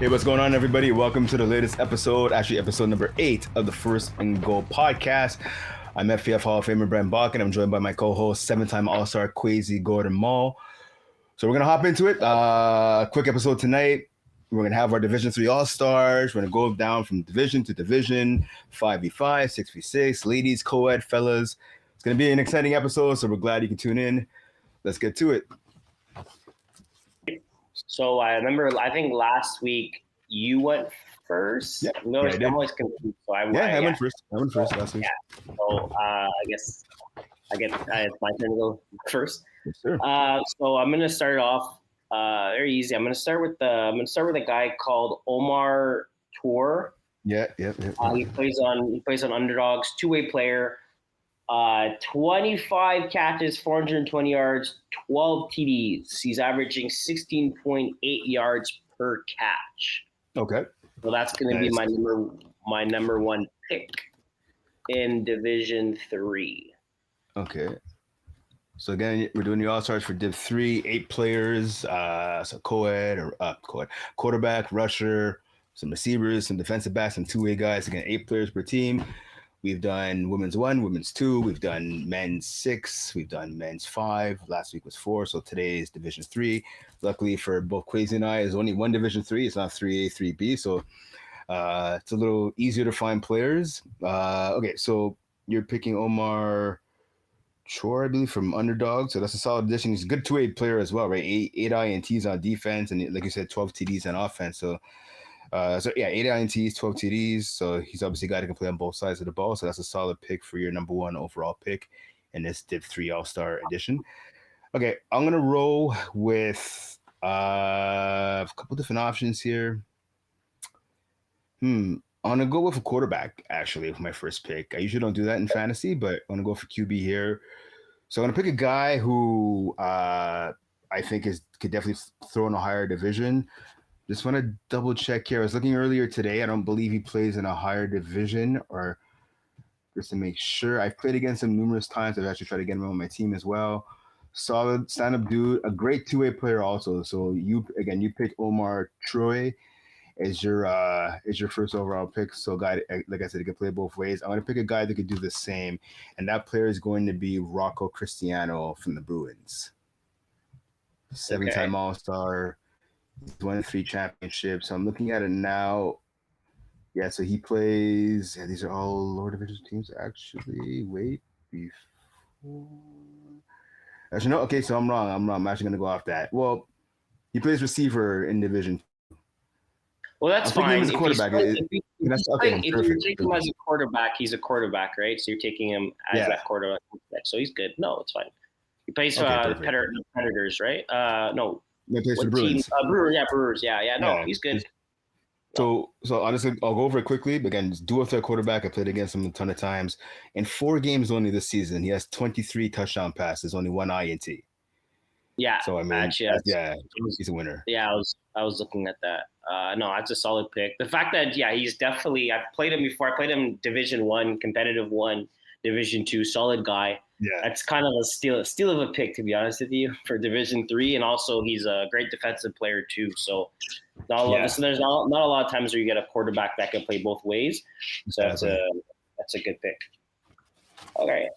Hey, what's going on, everybody? Welcome to the latest episode, actually episode number 8 of the First and Goal podcast. I'm FPF Hall of Famer Brent Bodkin. I'm joined by my co-host, 7-time All-Star Quaysie Maule. So we're going to hop into it. Quick episode tonight. We're going to have our Division 3 All-Stars. We're going to go down from division to division, 5v5, 6v6, ladies, co-ed, fellas. It's going to be an exciting episode, so we're glad you can tune in. Let's get to it. So I remember, I think last week you went first. Yeah, I'm always confused. So I went first. I went first last week. Yeah. So I guess it's my turn to go first. Yes, sir. So I'm gonna start off very easy. I'm gonna start with a guy called Omar Tour. Yeah. He plays on Underdogs, two-way player. 25 catches, 420 yards, 12 TDs. He's averaging 16.8 yards per catch. Okay. So that's going to be my number one pick in Division 3. Okay. So again, we're doing the All-Stars for Div 3, 8 players, so quarterback, rusher, some receivers, some defensive backs, and two-way guys. Again, 8 players per team. We've done women's 1, women's 2. We've done men's 6. We've done men's 5. Last week was 4. So today is Division 3. Luckily for both Quaysie and I, there's only one Division 3. It's not 3A, 3B. So it's a little easier to find players. Okay, so you're picking Omar Chor, I believe, from Underdog. So that's a solid addition. He's a good two-way player as well, right? 8 INTs on defense. And like you said, 12 TDs on offense. So 8 INTs, 12 TDs. So he's obviously a guy that can play on both sides of the ball. So that's a solid pick for your number 1 overall pick in this Div 3 All-Star edition. Okay, I'm going to roll with a couple different options here. I'm going to go with a quarterback, actually, for my first pick. I usually don't do that in fantasy, but I'm going to go for QB here. So I'm going to pick a guy who I think could definitely throw in a higher division. Just want to double check here. I was looking earlier today. I don't believe he plays in a higher division, or just to make sure. I've played against him numerous times. I've actually tried to get him on my team as well. Solid stand-up dude, a great two-way player also. So you pick Omar Troy as your first overall pick. So guy, like I said, he can play both ways. I'm gonna pick a guy that could do the same, and that player is going to be Rocco Cristiano from the Bruins. 7-time All-Star. He's won 3 championships. So I'm looking at it now. Yeah, so he plays. Yeah, these are all lower division teams. Actually, wait before. Actually, no. Okay, so I'm wrong. I'm actually gonna go off that. Well, he plays receiver in Division. Well, that's fine. If you're taking him as a quarterback, he's a quarterback, right? So you're taking him as that quarterback. So he's good. No, it's fine. He plays for Predators, right? No. He plays for the Bruins. Brewers. Yeah. No, he's good. So honestly, I'll go over it quickly. But again, dual threat quarterback. I played against him a ton of times. In 4 games only this season, he has 23 touchdown passes, only 1 INT. Yeah. So I mean, he's a winner. Yeah, I was looking at that. No, that's a solid pick. The fact that he's definitely. I've played him before. I played him Division 1, competitive 1, Division 2, solid guy. Yeah, that's kind of a steal of a pick, to be honest with you, for Division 3, and also he's a great defensive player too. So, there's not a lot of times where you get a quarterback that can play both ways. So that's a good pick. Okay,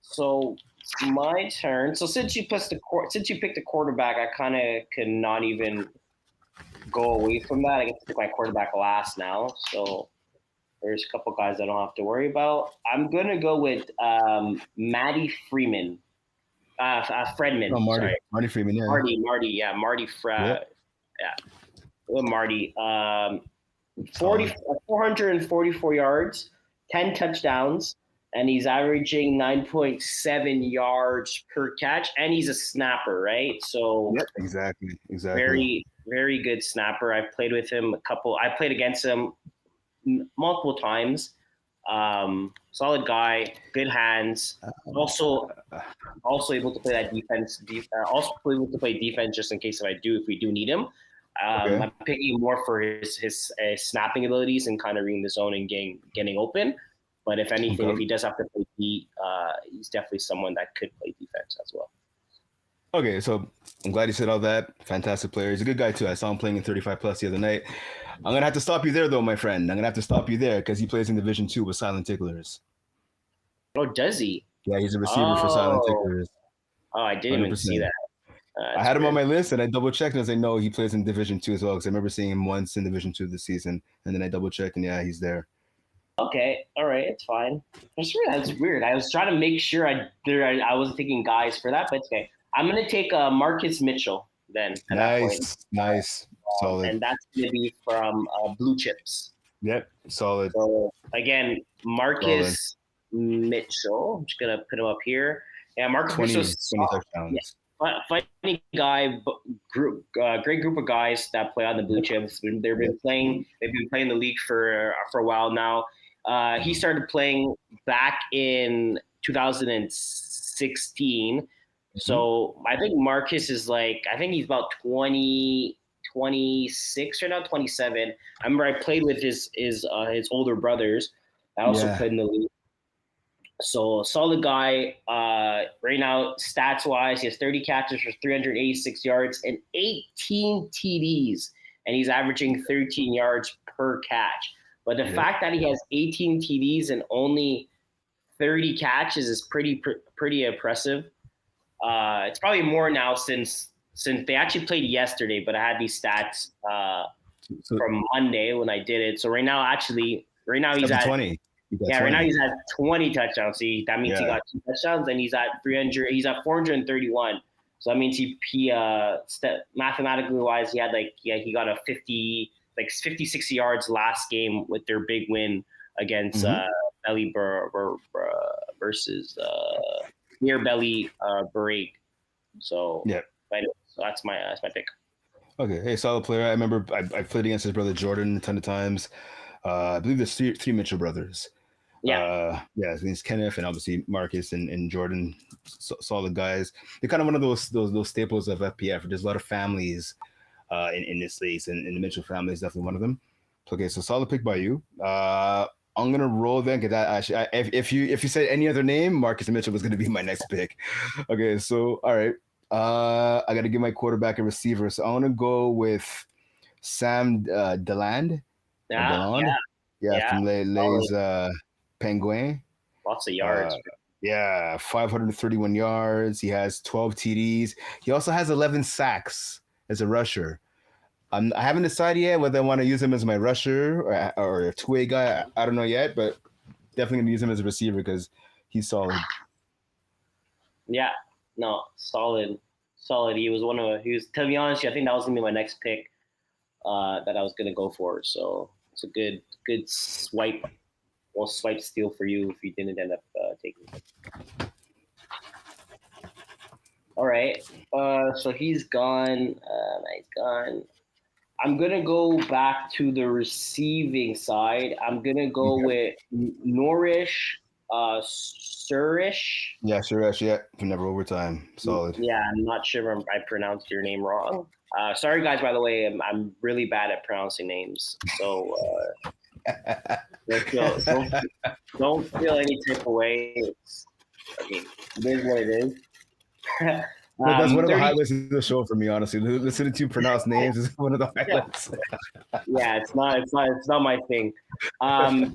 so my turn. So since you picked the quarterback, I kind of could not even go away from that. I get to pick my quarterback last now. So there's a couple guys I don't have to worry about. I'm going to go with Matty Freeman. Fredman. Oh, Marty. Sorry. Marty Freeman, yeah. Marty Fred. Yeah. Marty. 444 yards, 10 touchdowns, and he's averaging 9.7 yards per catch, and he's a snapper, right? So exactly. Very, very good snapper. I've played with him I played against him multiple times. Solid guy, good hands. Also able to play that defense. Also able to play defense just in case if we do need him. I'm picking more for his snapping abilities and kind of reading the zone and getting open. But if anything, if he does have to play D, he's definitely someone that could play defense as well. Okay, so I'm glad you said all that. Fantastic player. He's a good guy too. I saw him playing in 35 plus the other night. I'm gonna have to stop you there though, my friend. I'm gonna have to stop you there because he plays in Division Two with Silent Ticklers. Oh, does he? Yeah, he's a receiver for Silent Oh, Ticklers. oh, I didn't even see 100%. that. I That's had him on weird. my list and I double checked and I was like, no, he plays in Division Two as well. Because I remember seeing him once in Division Two this season, and then I double checked and yeah, he's there. Okay, all right, it's fine. That's weird. I was trying to make sure I wasn't taking guys for that, but okay. I'm gonna take Marcus Mitchell then at that point, Nice, solid. and that's gonna be from Blue Chips. Yep, solid, So again, solid. Marcus Mitchell. I'm just gonna put him up here. Yeah, Marcus 20, Mitchell. 20 Yeah, touchdowns. funny guy, great group of guys that play on the Blue Chips. They've been playing. They've been playing the league for a while now. He started playing back in 2016. So I think Marcus is like, I think he's about 26 or now, 27. I remember I played with his older brothers. I also Yeah, played in the league. So solid guy. Right now, stats wise, he has 30 catches for 386 yards and 18 TDs, and he's averaging 13 yards per catch. But the yep. fact that he has 18 TDs and only 30 catches is pretty impressive. It's probably more now since they actually played yesterday, but I had these stats So from Monday when I did it. So right now it's he's up to at 20. You got yeah, right now 20. he's at 20 touchdowns. See, that means he Yeah. got 2 touchdowns, and he's at 300. He's at 431. So that means mathematically wise, he got a 50 60 yards last game with their big win against Mm-hmm. Belly versus Near Belly Break. So, Yeah. so that's my pick. Okay. Hey, solid player. I remember I played against his brother Jordan a ton of times. I believe there's three Mitchell brothers. Yeah, Yeah, his name's Kenneth and obviously Marcus and Jordan, solid guys. They're kind of one of those staples of FPF. There's a lot of families in this league, and the Mitchell family is definitely one of them. Okay, so solid pick by you. I'm gonna roll then because actually, if you said any other name, Marcus Mitchell was gonna be my next pick. Okay, so all right, I got to give my quarterback a receiver, so I'm gonna go with Sam Deland or yeah, Deland, yeah, yeah, yeah. from Les Solid. Penguin. Lots of yards. Uh, yeah, 531 yards. He has 12 TDs. He also has 11 sacks as a rusher. I haven't decided yet whether I want to use him as my rusher or a two-way guy. I don't know yet, but definitely gonna use him as a receiver because he's solid. Yeah, no, solid, solid. He was, to be honest, I think that was gonna be my next pick that I was gonna go for. So it's a good swipe, well, swipe steal for you if you didn't end up taking him. All right, so he's gone. He's gone. I'm gonna go back to the receiving side. I'm gonna go Okay. with Norish, Surish. Yeah, sure, actually, yeah, for never overtime, solid. Yeah, I'm not sure if I pronounced your name wrong. Sorry, guys. By the way, I'm really bad at pronouncing names, so don't feel any type of way. I mean, it is what it is. That's one of the 30. highlights of the show for me, honestly. Listening to you pronounce names is one of the highlights. Yeah, it's not my thing. Um,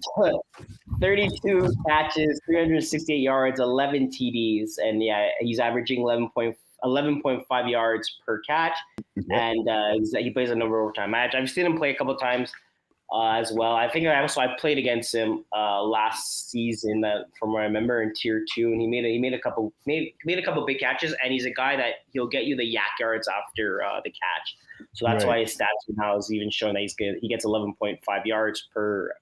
32 catches, 368 yards, 11 TDs, and yeah, he's averaging 11.5 yards per catch, Yep. and he plays a number of overtime. I've seen him play a couple of times as well. I think I played against him last season, from what I remember, in Tier 2, and he made a couple big catches, and he's a guy that he'll get you the yak yards after the catch. So that's Right. why his stats now is even showing that he's good. He gets 11.5 yards per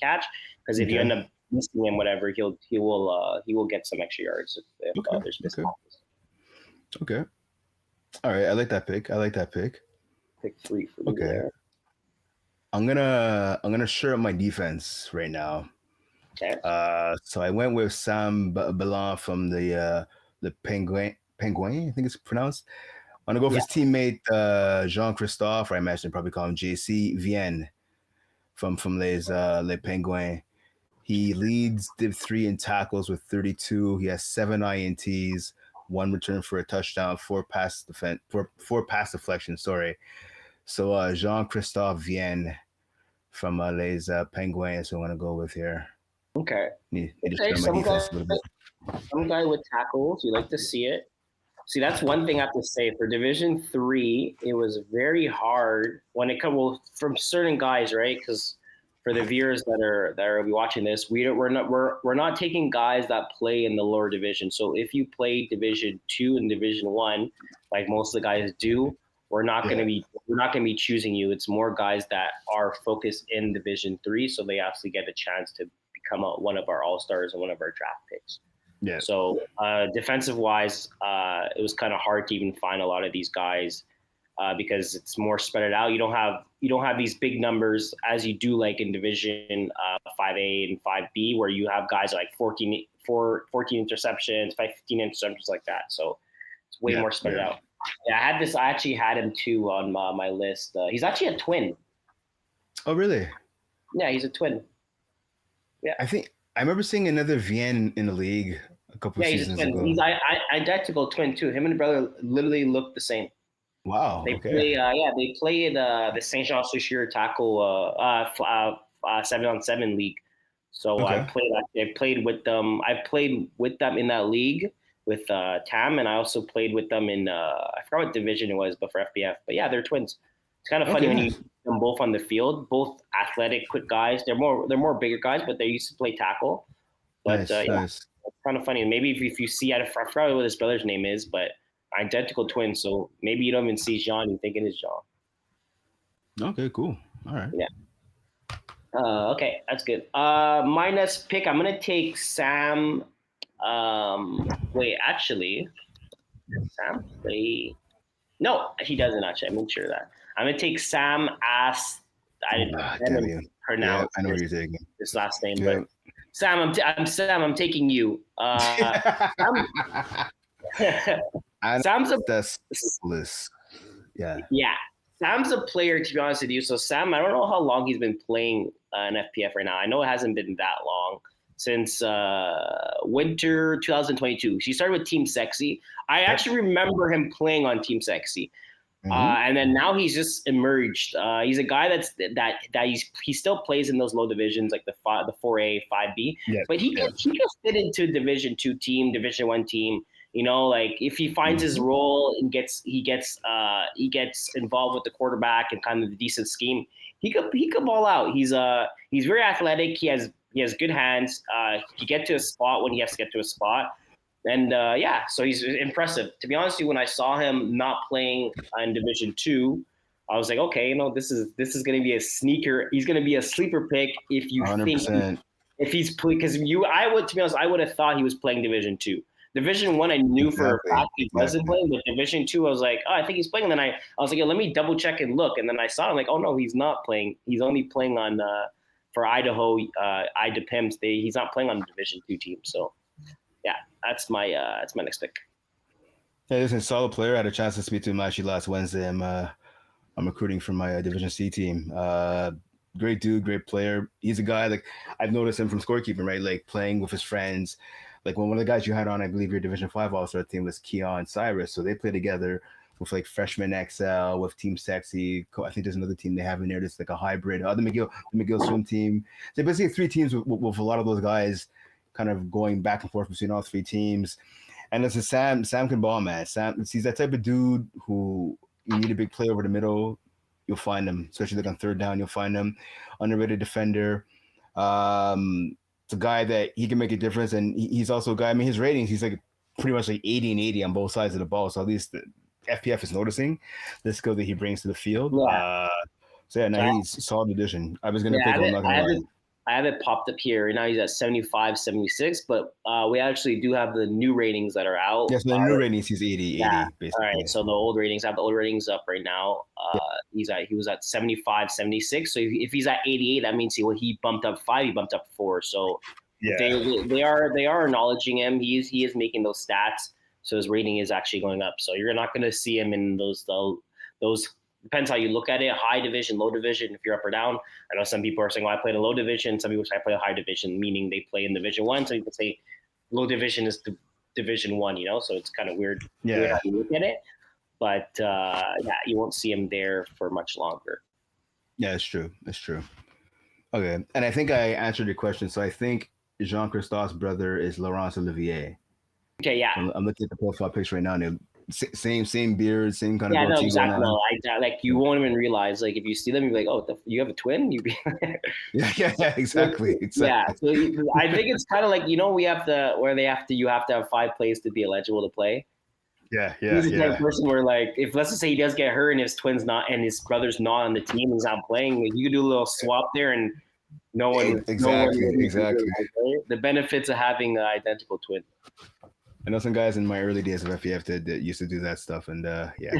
catch, because if you Okay. end up missing him, whatever, he will get some extra yards if Okay. there's missed Okay. tackles. Okay. All right. I like that pick. I like that pick. Pick 3 for you Okay. there. I'm gonna share up my defense right now. Okay. So I went with Sam Ballon from the Penguin, I think it's pronounced. I'm gonna go for Yeah. his teammate Jean Christophe, or I imagine they probably call him JC Vienne from Les Penguins. He leads Div 3 in tackles with 32. He has 7 INTs, 1 return for a touchdown, 4 pass deflections. Sorry. So Jean-Christophe Vienne from Les Penguins, who I want to go with here. Okay. Need to start my defense a little bit. Some guy with tackles. You like to see it. See, that's one thing I have to say. For Division 3, it was very hard when it comes from certain guys, right? Because for the viewers that are watching this, we're not taking guys that play in the lower division. So if you play Division 2 and Division 1, like most of the guys do, we're not going to be choosing you. It's more guys that are focused in Division 3, so they actually get a chance to become one of our all-stars and one of our draft picks. Yeah. So defensive wise, it was kind of hard to even find a lot of these guys because it's more spread out. You don't have these big numbers as you do like in Division 5A and 5B, where you have guys like 14 interceptions, 15 interceptions like that. So it's way more spread out. Yeah, I actually had him too on my list. He's actually a twin. Oh, really? Yeah, he's a twin. Yeah. I remember seeing another Vienne in the league a couple seasons ago. He's identical twin too. Him and the brother literally look the same. Wow. They play. They play in the Saint Jean Souchier tackle 7-on-7 league. So I played with them. I played with them in that league with Tam, and I also played with them in I forgot what division it was, but for FPF. But yeah, they're twins. It's kind of funny when you see them both on the field, both athletic, quick guys. They're more bigger guys, but they used to play tackle. But nice. It's kind of funny. And maybe if you see, I forgot what his brother's name is, but identical twins. So maybe you don't even see Jean, you thinking it's Jean. Okay, cool. All right. Yeah. Okay, that's good. My next pick, I'm gonna take Sam. Wait, actually, Sam play? No, he doesn't actually. I'm not sure of that. I'm gonna take Sam Ass. I didn't pronounce. I know what you're taking. His last name, but Sam, I'm taking you. Sam's yeah. Sam's a player, to be honest with you. So Sam, I don't know how long he's been playing in FPF right now. I know it hasn't been that long, since winter 2022. He started with Team Sexy. I actually remember him playing on Team Sexy. Mm-hmm. And then now he's just emerged. He's a guy he still plays in those low divisions like the 4A, 5B. Yeah, but he could fit into Division 2 team, Division 1 team. You know, like if he finds his role and he gets involved with the quarterback and kind of the decent scheme, he could ball out. He's very athletic. He has good hands. He get to a spot when he has to get to a spot. And so he's impressive. To be honest with you, when I saw him not playing in Division 2, I was like, okay, this is going to be a sneaker. He's going to be a sleeper pick if you 100%. Think if he's playing, because to be honest, I would have thought he was playing Division 2. Division 1, I knew for a fact he wasn't playing, but Division 2, I was like, oh, I think he's playing. And then I was like, let me double check and look. And then I saw him like, oh no, he's not playing. He's only playing on for Idaho, Ida Pims. He's not playing on the Division 2 team. So. Yeah, that's my next pick. Hey, listen, solid player. I had a chance to speak to him actually last Wednesday. I'm recruiting for my Division C team. Great dude, great player. He's a guy like I've noticed him from scorekeeping, right? Like playing with his friends. Like one of the guys you had on, I believe your Division 5 All-Star team was Keon Cyrus. So they play together with like Freshman XL, with Team Sexy. I think there's another team they have in there that's like a hybrid. The McGill swim team. So basically 3 teams with a lot of those guys kind of going back and forth between all 3 teams. And listen, Sam can ball, man. He's that type of dude who you need a big play over the middle, you'll find him, especially like on third down, you'll find him. Underrated defender. It's a guy that he can make a difference, and he's also a guy, I mean, his ratings, he's like pretty much like 80 and 80 on both sides of the ball, so at least the FPF is noticing the skill that he brings to the field. Yeah. He's a solid addition. I was going to pick him, I'm not going to lie. I have it popped up here. Right now he's at 75, 76, but we actually do have the new ratings that are out. Yes, the new ratings, he's 80, basically. All right, so the old ratings, I have the old ratings up right now. He was at 75, 76. So if he's at 88, that means he bumped up 5, he bumped up 4. So they are acknowledging him. He is making those stats. So his rating is actually going up. So you're not going to see him in those depends how you look at it, high division, low division, if you're up or down. I know some people are saying, well, I played in low division. Some people say I play a high division, meaning they play in Division 1. Some people say low division is Division One, so it's kind of weird, Yeah. weird how you look at it. But you won't see him there for much longer. Yeah, it's true. It's true. Okay, and I think I answered your question. So I think Jean-Christophe's brother is Laurence Olivier. Okay, yeah. I'm looking at the profile picture right now. And same beard, same kind of Yeah, no, goatee going exactly. on. No, like you won't even realize. Like if you see them, you're like, oh, you have a twin. You be Yeah, exactly. Yeah, so I think it's kind of like we have to you have to have 5 plays to be eligible to play. Yeah. He's the type of person where, like, if let's just say he does get hurt and his twin's not and his brother's not on the team, he's not playing. Like, you could do a little swap there, and no one exactly. The benefits of having an identical twin. I know some guys in my early days of FPF that used to do that stuff, and yeah,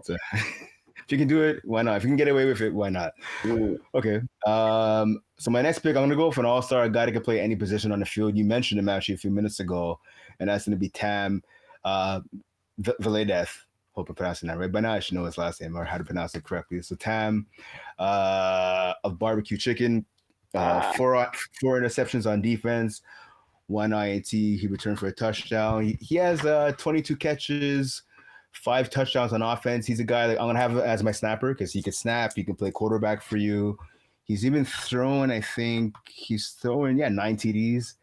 so, if you can do it, why not? If you can get away with it, why not? Okay. So my next pick, I'm gonna go for an all-star, a guy that can play any position on the field. You mentioned him actually a few minutes ago, and that's gonna be Tam Valedeth. Hope I'm pronouncing that right. By now I should know his last name or how to pronounce it correctly. So Tam of Barbecue Chicken, 4 interceptions on defense, 1 INT. He returned for a touchdown. He has 22 catches, 5 touchdowns on offense. He's a guy that I'm gonna have as my snapper because he can snap. He can play quarterback for you. He's even thrown. I think he's throwing 9 TDs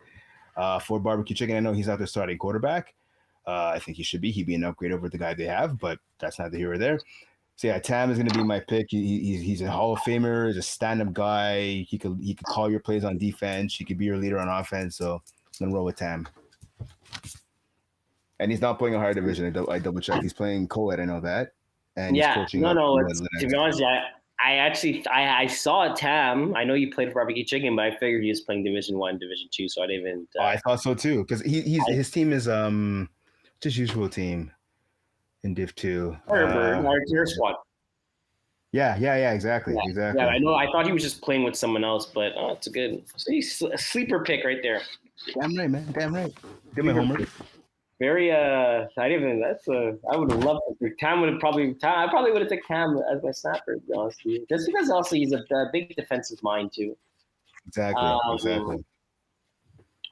for Barbecue Chicken. I know he's not the starting quarterback. I think he should be. He'd be an upgrade over the guy they have, but that's neither here or there. So yeah, Tam is going to be my pick. He's a Hall of Famer. He's a stand-up guy. He could call your plays on defense. He could be your leader on offense. So I'm gonna roll with Tam. And he's not playing a higher division. I double checked. He's playing co-ed. I know that. And he's coaching. To be honest, I saw Tam. I know you played for Barbecue Chicken, but I figured he was playing Division 1, Division 2, so I didn't even. I thought so too, because his team is his usual team in Div 2. Your squad. Yeah, exactly. Yeah, exactly. Yeah, I know. I thought he was just playing with someone else, but it's a good sleeper pick right there. Damn right, man. Damn right. Did my homework. Very I would have loved to. Cam would have I probably would have took Cam as my snapper, to be honest with you. Just because also he's a big defensive mind too. Exactly.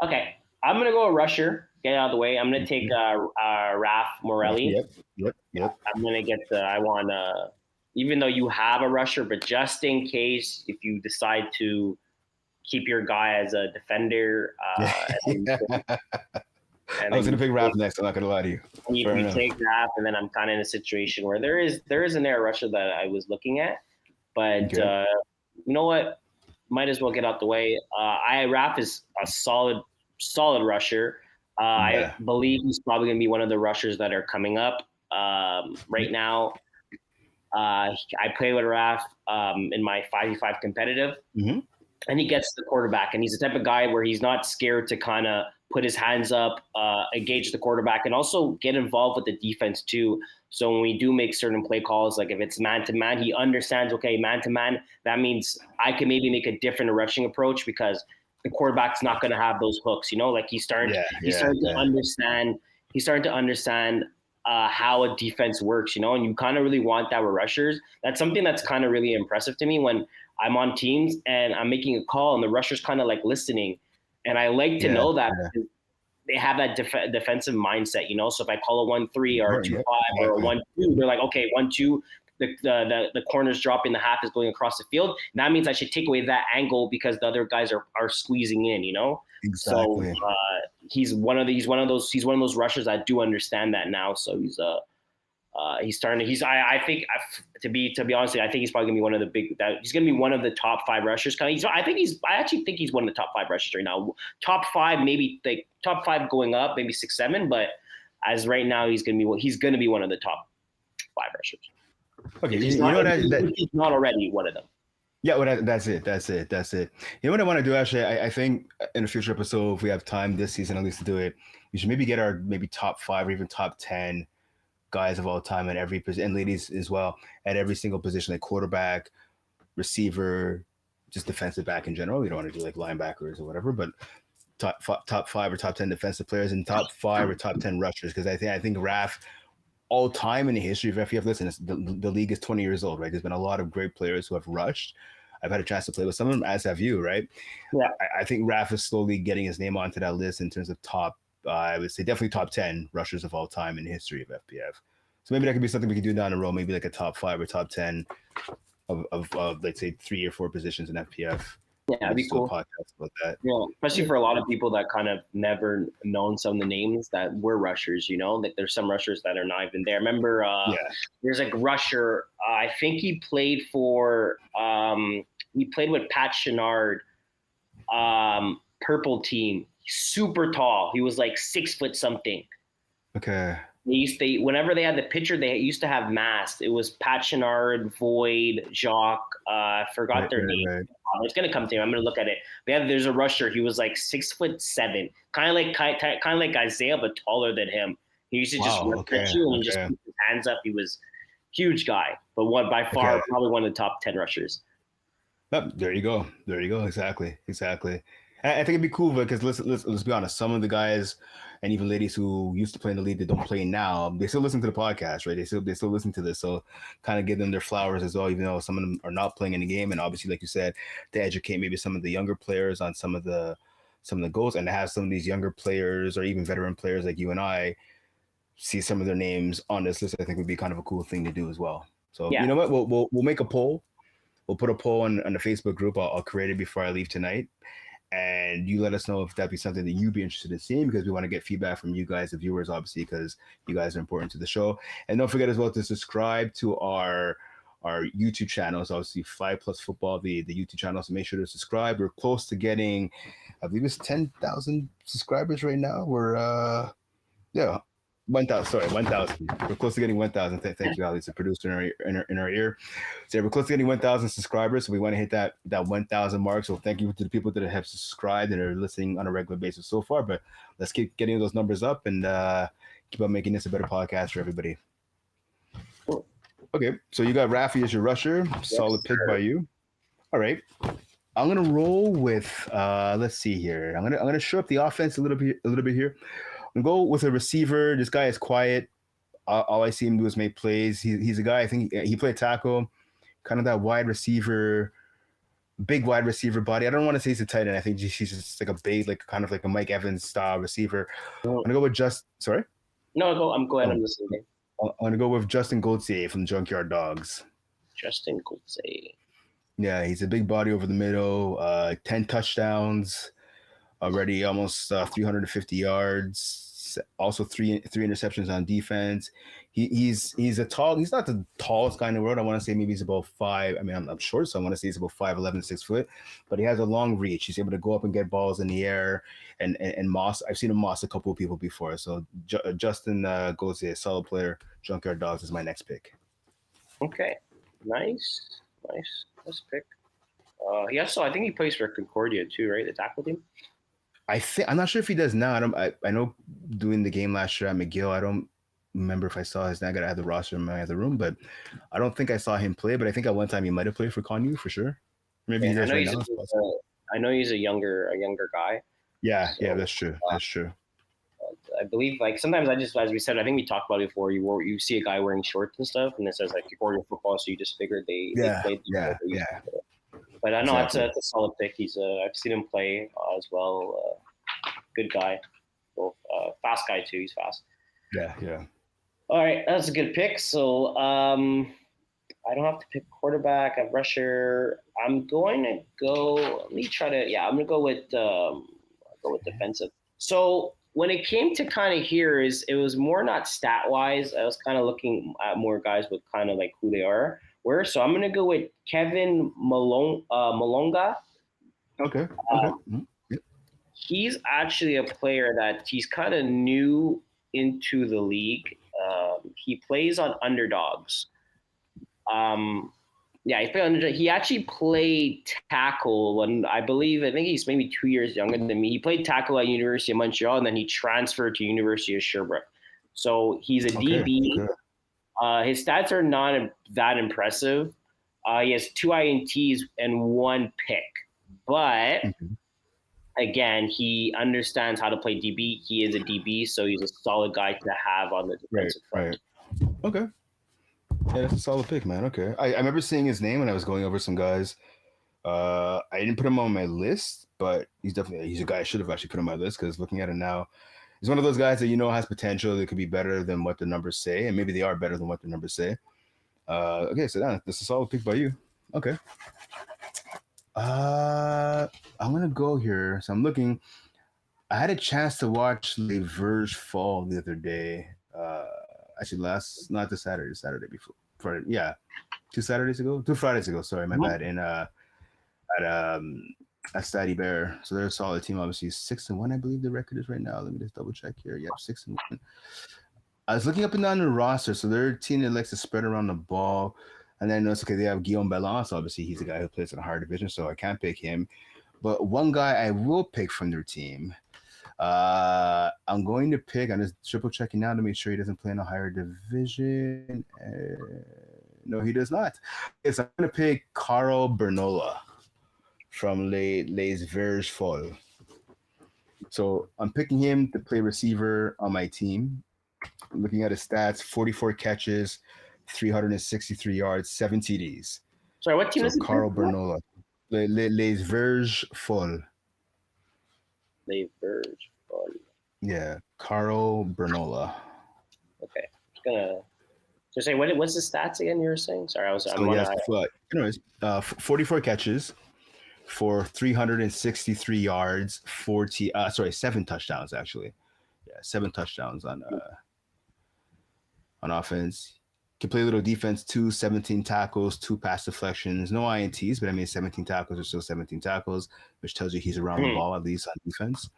Okay, I'm gonna go a rusher. Get out of the way. I'm gonna take Raf Morelli. Yep. I'm gonna get I want even though you have a rusher, but just in case if you decide to keep your guy as a defender. I was gonna pick Raf next. I'm not gonna lie to you. You take Raf, and then I'm kind of in a situation where there is an air rusher that I was looking at, but you know what? Might as well get out the way. Raf is a solid rusher. I believe he's probably gonna be one of the rushers that are coming up right now. I play with Raf in my 5v5 competitive. Mm-hmm. And he gets the quarterback, and he's the type of guy where he's not scared to kind of put his hands up, engage the quarterback, and also get involved with the defense too. So when we do make certain play calls, like if it's man-to-man, he understands, okay, man-to-man, that means I can maybe make a different rushing approach because the quarterback's not going to have those hooks, like he's starting to understand. He's starting to understand how a defense works, and you kind of really want that with rushers. That's something that's kind of really impressive to me when I'm on teams and I'm making a call and the rusher's kind of like listening. And I like to know that they have that defensive mindset, So if I call a 1-3 or a 2-5 or a 1-2, they're like, okay, 1-2, the corner's dropping, the half is going across the field. And that means I should take away that angle because the other guys are squeezing in, Exactly. So he's one of those rushers that do understand that now. So he's starting to, I think to be honest, I think he's probably gonna be one of the he's gonna be one of the top 5 rushers. I actually think he's one of the top 5 rushers right now. Top 5, maybe like top 5 going up, maybe 6, 7, but as right now, he's gonna be one of the top 5 rushers. Okay, he's not already one of them. Yeah, well, that's it. You know what I want to do, actually? I think in a future episode, if we have time this season at least to do it, we should maybe get our top 5 or even top 10 guys of all time at every position, and ladies as well, at every single position, like quarterback, receiver, just defensive back in general. You don't want to do like linebackers or whatever, but top 5 or top 10 defensive players and top 5 or top 10 rushers. Because I think Raf, all time in the history of FPF, listen, the league is 20 years old, right? There's been a lot of great players who have rushed. I've had a chance to play with some of them, as have you, right? Yeah. I think Raf is slowly getting his name onto that list in terms of top I would say definitely top 10 rushers of all time in the history of FPF. So maybe that could be something we could do down the road, maybe like a top 5 or top 10 of let's say 3 or 4 positions in FPF. Yeah, that'd be cool. Podcast about that. Yeah, especially for a lot of people that kind of never known some of the names that were rushers. Like there's some rushers that are not even there. I remember there's like rusher. I think he played for. He played with Pat Chenard, purple team. Super tall. He was like 6 foot something. Okay. Whenever they had the picture, they used to have masks. It was Pat Chenard, Void, Jacques. I forgot their name. Right. It's gonna come to me. I'm gonna look at it. But there's a rusher. He was like 6'7", kind of like Isaiah, but taller than him. He used to just look at you and just put his hands up. He was huge guy, but by far probably one of the top 10 rushers. There you go. Exactly. I think it'd be cool because let's be honest. Some of the guys and even ladies who used to play in the league that don't play now, they still listen to the podcast, right? They still listen to this, so kind of give them their flowers as well, even though some of them are not playing in the game. And obviously, like you said, to educate maybe some of the younger players on some of the goals, and to have some of these younger players or even veteran players like you and I see some of their names on this list, I think would be kind of a cool thing to do as well. So you know what? We'll make a poll. We'll put a poll on the Facebook group. I'll create it before I leave tonight. And you let us know if that'd be something that you'd be interested in seeing, because we want to get feedback from you guys, the viewers, obviously, because you guys are important to the show. And don't forget as well to subscribe to our YouTube channels, obviously 5 Plus Football, the YouTube channel. So make sure to subscribe. We're close to getting, I believe it's 10,000 subscribers right now. We're 1,000. We're close to getting 1,000. Thank you, Ali. It's a producer in our ear. So we're close to getting 1,000 subscribers. So we want to hit that 1,000 mark. So thank you to the people that have subscribed and are listening on a regular basis so far. But let's keep getting those numbers up and keep on making this a better podcast for everybody. Okay, so you got Rafi as your rusher. Solid pick by you. All right. I'm gonna roll with let's see here. I'm gonna show up the offense a little bit here. I'm gonna go with a receiver. This guy is quiet. All I see him do is make plays. He's a guy, I think he played tackle, kind of that wide receiver, big wide receiver body. I don't want to say he's a tight end. I think he's just like a big, like kind of like a Mike Evans style receiver. I'm gonna go with sorry? No, I'm glad I'm listening. I'm gonna go with Justin Gauthier from Junkyard Dogs. Justin Gauthier. Yeah, he's a big body over the middle. 10 touchdowns already, almost 350 yards. Also three interceptions on defense. He's not the tallest guy in the world. I want to say maybe he's about 5. I mean, I'm short, so I want to say he's about 5'11", 6 foot. But he has a long reach. He's able to go up and get balls in the air. And Moss, I've seen him Moss a couple of people before. So Justin Gauthier, a solid player. Junkyard Dogs is my next pick. Okay, nice pick. I think he plays for Concordia too, right? The tackle team. I'm not sure if he does now. I know doing the game last year at McGill, I don't remember if I saw his name. I gotta have the roster in my other room, but I don't think I saw him play. But I think at one time he might have played for Connu for sure. Maybe he does right now. I know he's a younger guy. Yeah, that's true. That's true. I believe, like, sometimes as we said, I think we talked about it before. You see a guy wearing shorts and stuff, and it says like Concordia football, so you just figured they played. Yeah. But I know it's a solid pick. I've seen him play as well. Good guy, fast guy too. He's fast. Yeah. All right, that's a good pick. So I don't have to pick quarterback. A rusher. I'm going to go. Let me try to. Yeah, I'm gonna go with defensive. So when it came to kind of here, it was more not stat wise. I was kind of looking at more guys with kind of like who they are. So I'm going to go with Kevin Malonga. Okay. He's actually a player that he's kind of new into the league. He plays on underdogs. He played underdogs. He actually played tackle when I think he's maybe 2 years younger than me. He played tackle at University of Montreal, and then he transferred to University of Sherbrooke. So he's a DB. Okay. His stats are not that impressive. He has 2 INTs and 1 pick. But, again, he understands how to play DB. He is a DB, so he's a solid guy to have on the defensive front. Right. Okay. Yeah, that's a solid pick, man. Okay. I remember seeing his name when I was going over some guys. I didn't put him on my list, but he's a guy I should have actually put on my list because looking at it now, He's one of those guys that has potential. That could be better than what the numbers say, and maybe they are better than what the numbers say. Okay, so that's a solid pick by you. Okay. I'm gonna go here. So I'm looking. I had a chance to watch Le Verge fall the other day. Actually, not the Saturday before. Friday, yeah, 2 Saturdays ago, 2 Fridays ago. Sorry, my bad. And at Stady Bear. So they're a solid team. Obviously, 6-1, I believe the record is right now. Let me just double check here. Yep, 6-1. I was looking up and down the roster. So they're a team that likes to spread around the ball. And then I noticed, okay, they have Guillaume Balance. Obviously, he's a guy who plays in a higher division, so I can't pick him. But one guy I will pick from their team. I'm going to pick. I'm just triple checking now to make sure he doesn't play in a higher division. No, he does not. Yes, I'm going to pick Carl Bernola from Les Verges Fall. So I'm picking him to play receiver on my team. I'm looking at his stats: 44 catches, 363 yards, 7 TDs. Sorry, what team is it? Carl Bernola, Les Verges Fall. Les Verges Fall. Yeah, Carl Bernola. Okay, just gonna. So say what's the stats again? You were saying? Sorry, anyways, 44 catches for 363 yards, 7 touchdowns actually. Yeah, 7 touchdowns on offense. Can play a little defense too. 17 tackles, 2 pass deflections, no INTs, but I mean 17 tackles are still 17 tackles, which tells you he's around the ball at least on defense.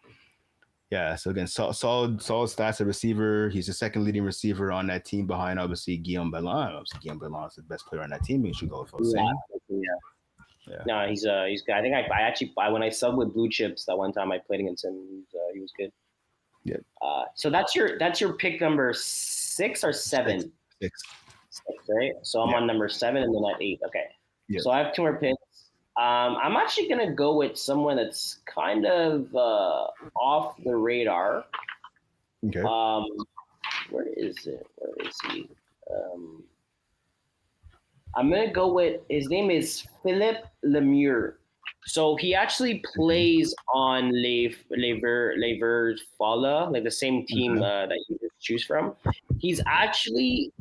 Yeah, so again, solid stats at receiver. He's the second leading receiver on that team behind, obviously, Guillaume Bellin. Obviously, Guillaume Bellin is the best player on that team. We should go without saying. Yeah. No, he's good. I think I actually when I subbed with Blue Chips that one time I played against him, he was good. Yeah. So that's your pick number 6 or 7? 6, right? So I'm on number 7 and then at 8. Okay. Yeah. So I have 2 more picks. I'm actually gonna go with someone that's kind of off the radar. Okay. Where is it? Where is he? I'm gonna go with his name is Philippe Lemieux. So he actually plays on Les Verts Falla, like the same team that you just choose from. He's actually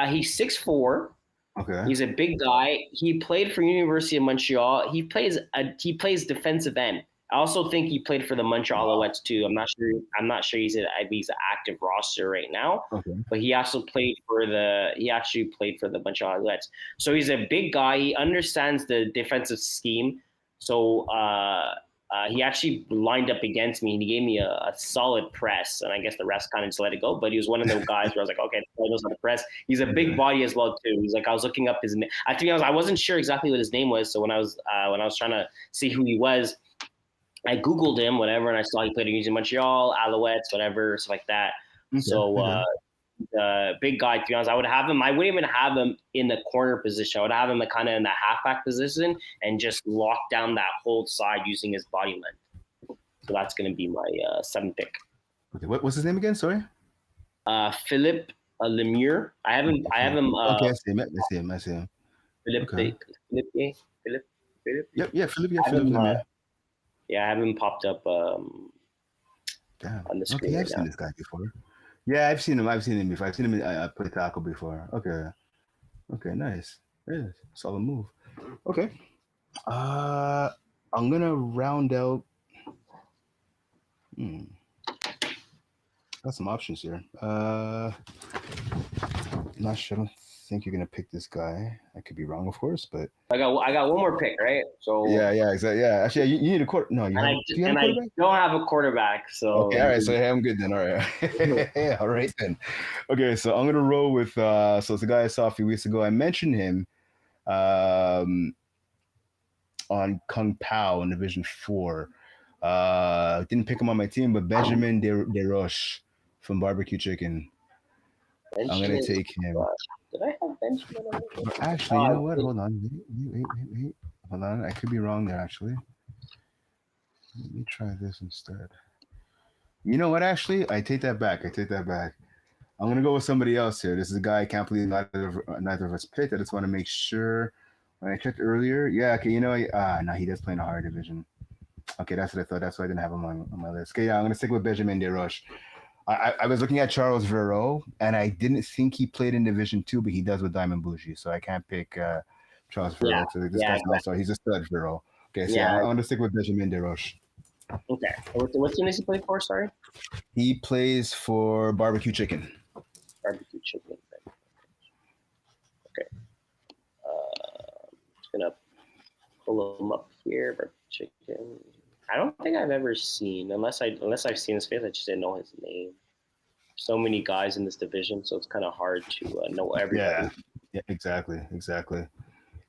he's 6'4". Okay. He's a big guy. He played for University of Montreal. He plays defensive end. I also think he played for the Montreal Alouettes too. I'm not sure he's an active roster right now. Okay. But he actually played for the Montreal Alouettes. So he's a big guy. He understands the defensive scheme. So he actually lined up against me and he gave me a solid press. And I guess the rest kind of just let it go. But he was one of those guys where I was like, okay, he knows how to press. He's a big body as well too. He's like, I was looking up his name. To be honest, I wasn't sure exactly what his name was. So when I was trying to see who he was, I Googled him, whatever, and I saw he played in Montreal, Alouettes, whatever, stuff like that. Okay. So big guy, to be honest. I wouldn't even have him in the corner position. I would have him kind of in the halfback position and just lock down that whole side using his body length. So that's going to be my 7th pick. Okay, what's his name again? Sorry. Philippe Lemieux. I have him. Okay, I see him. Philippe. Okay. Philippe. Yep. Yeah, Philippe. Yeah, Philippe Lemieux. Yeah, I haven't popped up on the screen. Okay, I've seen this guy before. Yeah, I've seen him before. I've seen him play tackle before. Okay, nice. Yeah, solid move. Okay. I'm gonna round out. Got some options here. Not sure. I don't think you're gonna pick this guy. I could be wrong, of course, but I got one more pick, right? So yeah, exactly. Yeah, actually, you need a quarter. No, you have a quarterback? I don't have a quarterback. So okay, all right. So I'm good then. All right. Yeah, all right then. Okay, so I'm gonna roll with. So it's a guy I saw a few weeks ago. I mentioned him, on Kung Pao in Division 4. Didn't pick him on my team, but Benjamin Desroches from Barbecue Chicken. I'm gonna take him. Did I have Benjamin? Actually, you know what? Hold on. Wait. Hold on. I could be wrong there. Actually, let me try this instead. You know what? Actually, I take that back. I'm gonna go with somebody else here. This is a guy I can't believe neither of us picked. I just want to make sure. When I checked earlier, yeah. Okay, you know, no, he does play in a higher division. Okay, that's what I thought. That's why I didn't have him on my list. Okay, yeah, I'm gonna stick with Benjamin Desroches. I was looking at Charles Vero, and I didn't think he played in Division Two, but he does with Diamond Bougie, so I can't pick Charles Yeah, Vero. So this yeah, guy's exactly. also he's a stud Vero. Okay, so Yeah. I'm gonna stick with Benjamin DeRoche. Okay. What's team does he play for? Sorry. He plays for Barbecue Chicken. Barbecue chicken. Okay. Just gonna pull him up here. Barbecue chicken. I don't think I've ever seen, unless I've seen his face. I just didn't know his name. So many guys in this division, so it's kind of hard to know everybody. Yeah, exactly.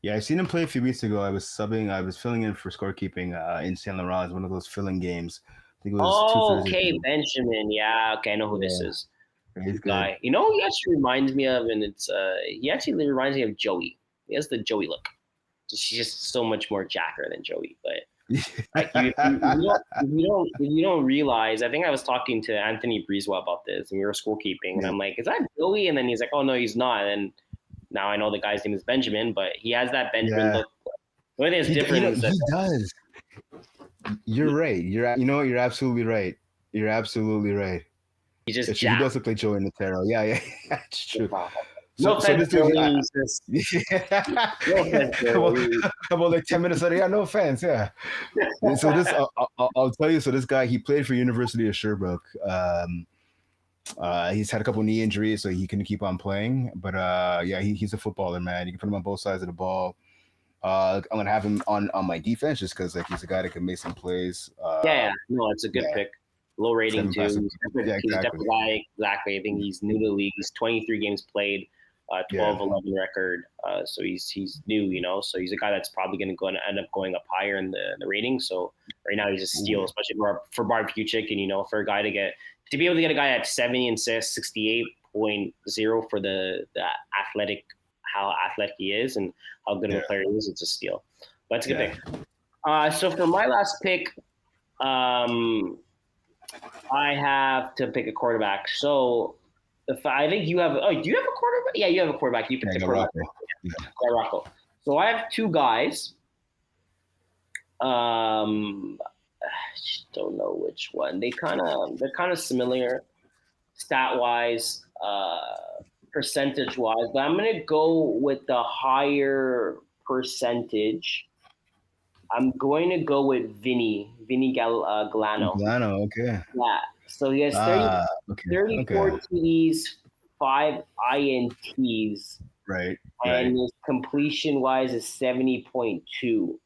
Yeah, I seen him play a few weeks ago. I was filling in for scorekeeping in Saint Laurent, one of those filling games. I think it was two Oh, Thursdays okay, ago. Benjamin. Yeah, okay, I know who this Yeah, is. he's Good good. guy. You know, he actually reminds me of, and it's he actually reminds me of Joey. He has the Joey look. He's just so much more jacker than Joey. But like if you don't realize, I think I was talking to Anthony Breezewell about this, and we were school keeping, and I'm like, is that Joey? And then he's like, oh no, he's not. And now I know the guy's name is Benjamin, but he has that Benjamin Yeah, look. The only thing that's different is that he does. You're right. You're absolutely right. You're absolutely right. he just It's true. He jacked. does look like Joey Notaro. Yeah, it's true. No So offense, this dude, Joey. He's just no offense, about, Joey. about like 10 minutes later, yeah, no offense, yeah. So this, I'll tell you. So this guy, he played for University of Sherbrooke. He's had a couple knee injuries, so he couldn't keep on playing. But yeah, he's a footballer, man. You can put him on both sides of the ball. I'm gonna have him on my defense just because like he's a guy that can make some plays. Yeah, no, it's a good Yeah, pick. Low rating 7 too. passive. Yeah, He's exactly. definitely guy. Exactly. I think he's new to the league. He's 23 games played, Yeah, 12-11 record. So he's new, you know. So he's a guy that's probably going to end up going up higher in the rating. So right now he's a steal, especially for barbecue chicken. You know, for a guy to be able to get a guy at 70 and 68.0 for the athletic, how athletic he is and how good of a player he is, it's a steal. But it's a good pick. So for my last pick, I have to pick a quarterback. So if I think you have, do you have a quarterback? Yeah, you have a quarterback. You picked a quarterback. Yeah, Rocco. So I have two guys. I just don't know which one. They're kind of similar, stat wise, percentage wise. But I'm gonna go with the higher percentage. I'm going to go with Vinny Galano. Milano, okay. Yeah. So he has 34 TDs, 5 INTs, Right. and his completion wise is 70.2.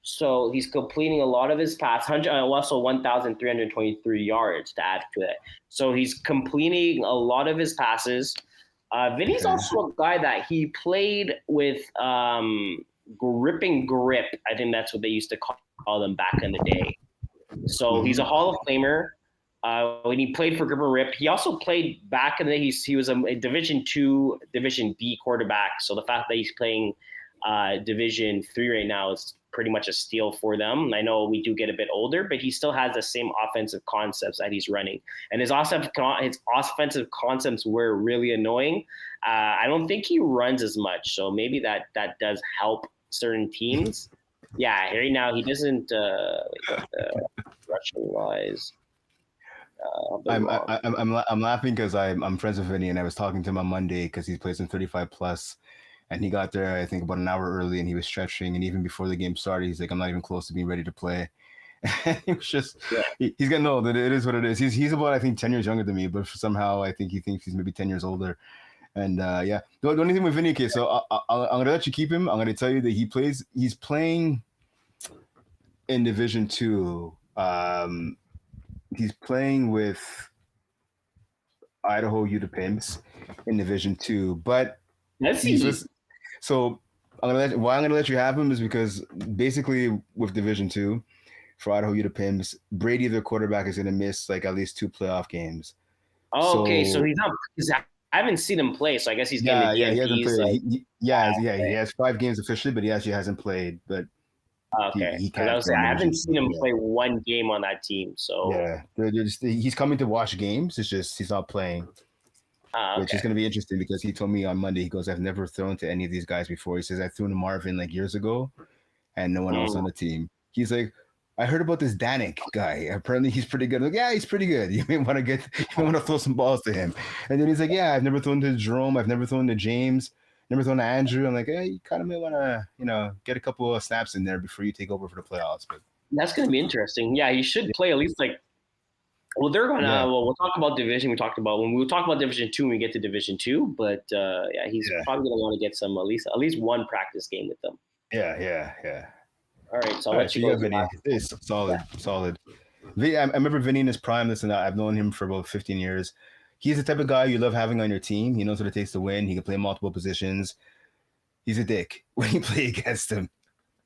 So he's completing a lot of his pass, also 1,323 yards to add to it. So he's completing a lot of his passes. Vinny's also a guy that he played with grip and grip. I think that's what they used to call them back in the day. So he's a Hall of Famer. When he played for Grip and Rip, he also played back in the day. He was a Division II, Division B quarterback. So the fact that he's playing Division III right now is pretty much a steal for them. I know we do get a bit older, but he still has the same offensive concepts that he's running. And his offensive concepts were really annoying. I don't think he runs as much, so maybe that does help certain teams. Yeah, right now he doesn't rushing wise. I'm laughing because I'm friends with Vinny, and I was talking to him on Monday because he plays in 35 plus, and he got there I think about an hour early, and he was stretching, and even before the game started, he's like, I'm not even close to being ready to play. He was just he's getting old. It is what it is. He's about I think 10 years younger than me, but somehow I think he thinks he's maybe 10 years older. And yeah, the only thing with Vinny, okay, so I'm gonna let you keep him. I'm gonna tell you that he's playing in Division Two. He's playing with Idaho Utah in Division Two, but so why I'm gonna let you have him is because basically with Division Two for Idaho Utah, Brady, their quarterback, is gonna miss like at least 2 playoff games. Oh, okay, so he's not. I haven't seen him play, so I guess he's getting the DNPs. He hasn't played. He has 5 games officially, but he actually hasn't played. But okay, he can't. I haven't seen him play one game on that team. So yeah, he's coming to watch games. It's just he's not playing. Which is going to be interesting because he told me on Monday, he goes, I've never thrown to any of these guys before. He says, I threw to Marvin like years ago and no one else on the team. He's like, I heard about this Danik guy. Apparently, he's pretty good. Like, yeah, he's pretty good. You may want to throw some balls to him. And then he's like, yeah, I've never thrown to Jerome. I've never thrown to James. Never thrown to Andrew. I'm like, hey, you kind of may want to, get a couple of snaps in there before you take over for the playoffs. But That's going to be interesting. Yeah, he should play at least like. Well, they're gonna. Yeah. Well, we'll talk about division. We talked about when we talk about Division 2 when we get to Division 2. But yeah, he's probably gonna want to get some at least one practice game with them. Yeah. All right, so I'll let you go. Vinny. It's solid. I remember Vinny in his prime. Listen, I've known him for about 15 years. He's the type of guy you love having on your team. He knows what it takes to win. He can play multiple positions. He's a dick when you play against him.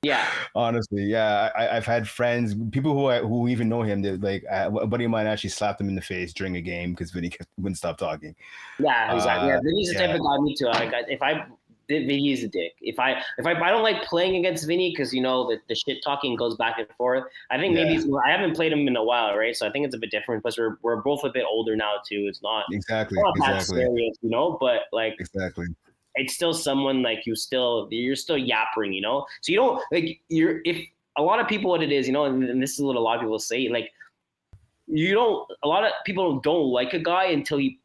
Yeah, honestly, yeah. I've had friends, people who even know him. That like a buddy of mine actually slapped him in the face during a game because Vinny wouldn't stop talking. Yeah, exactly. Vinny's the type of guy. Me too. Vinny's a dick. If I don't like playing against Vinny because the shit talking goes back and forth. I think maybe I haven't played him in a while, right? So I think it's a bit different because we're both a bit older now too. It's not exactly serious, but like exactly. It's still someone like you're still yapping, So you don't if a lot of people what it is, and this is what a lot of people say, like a lot of people don't like a guy until you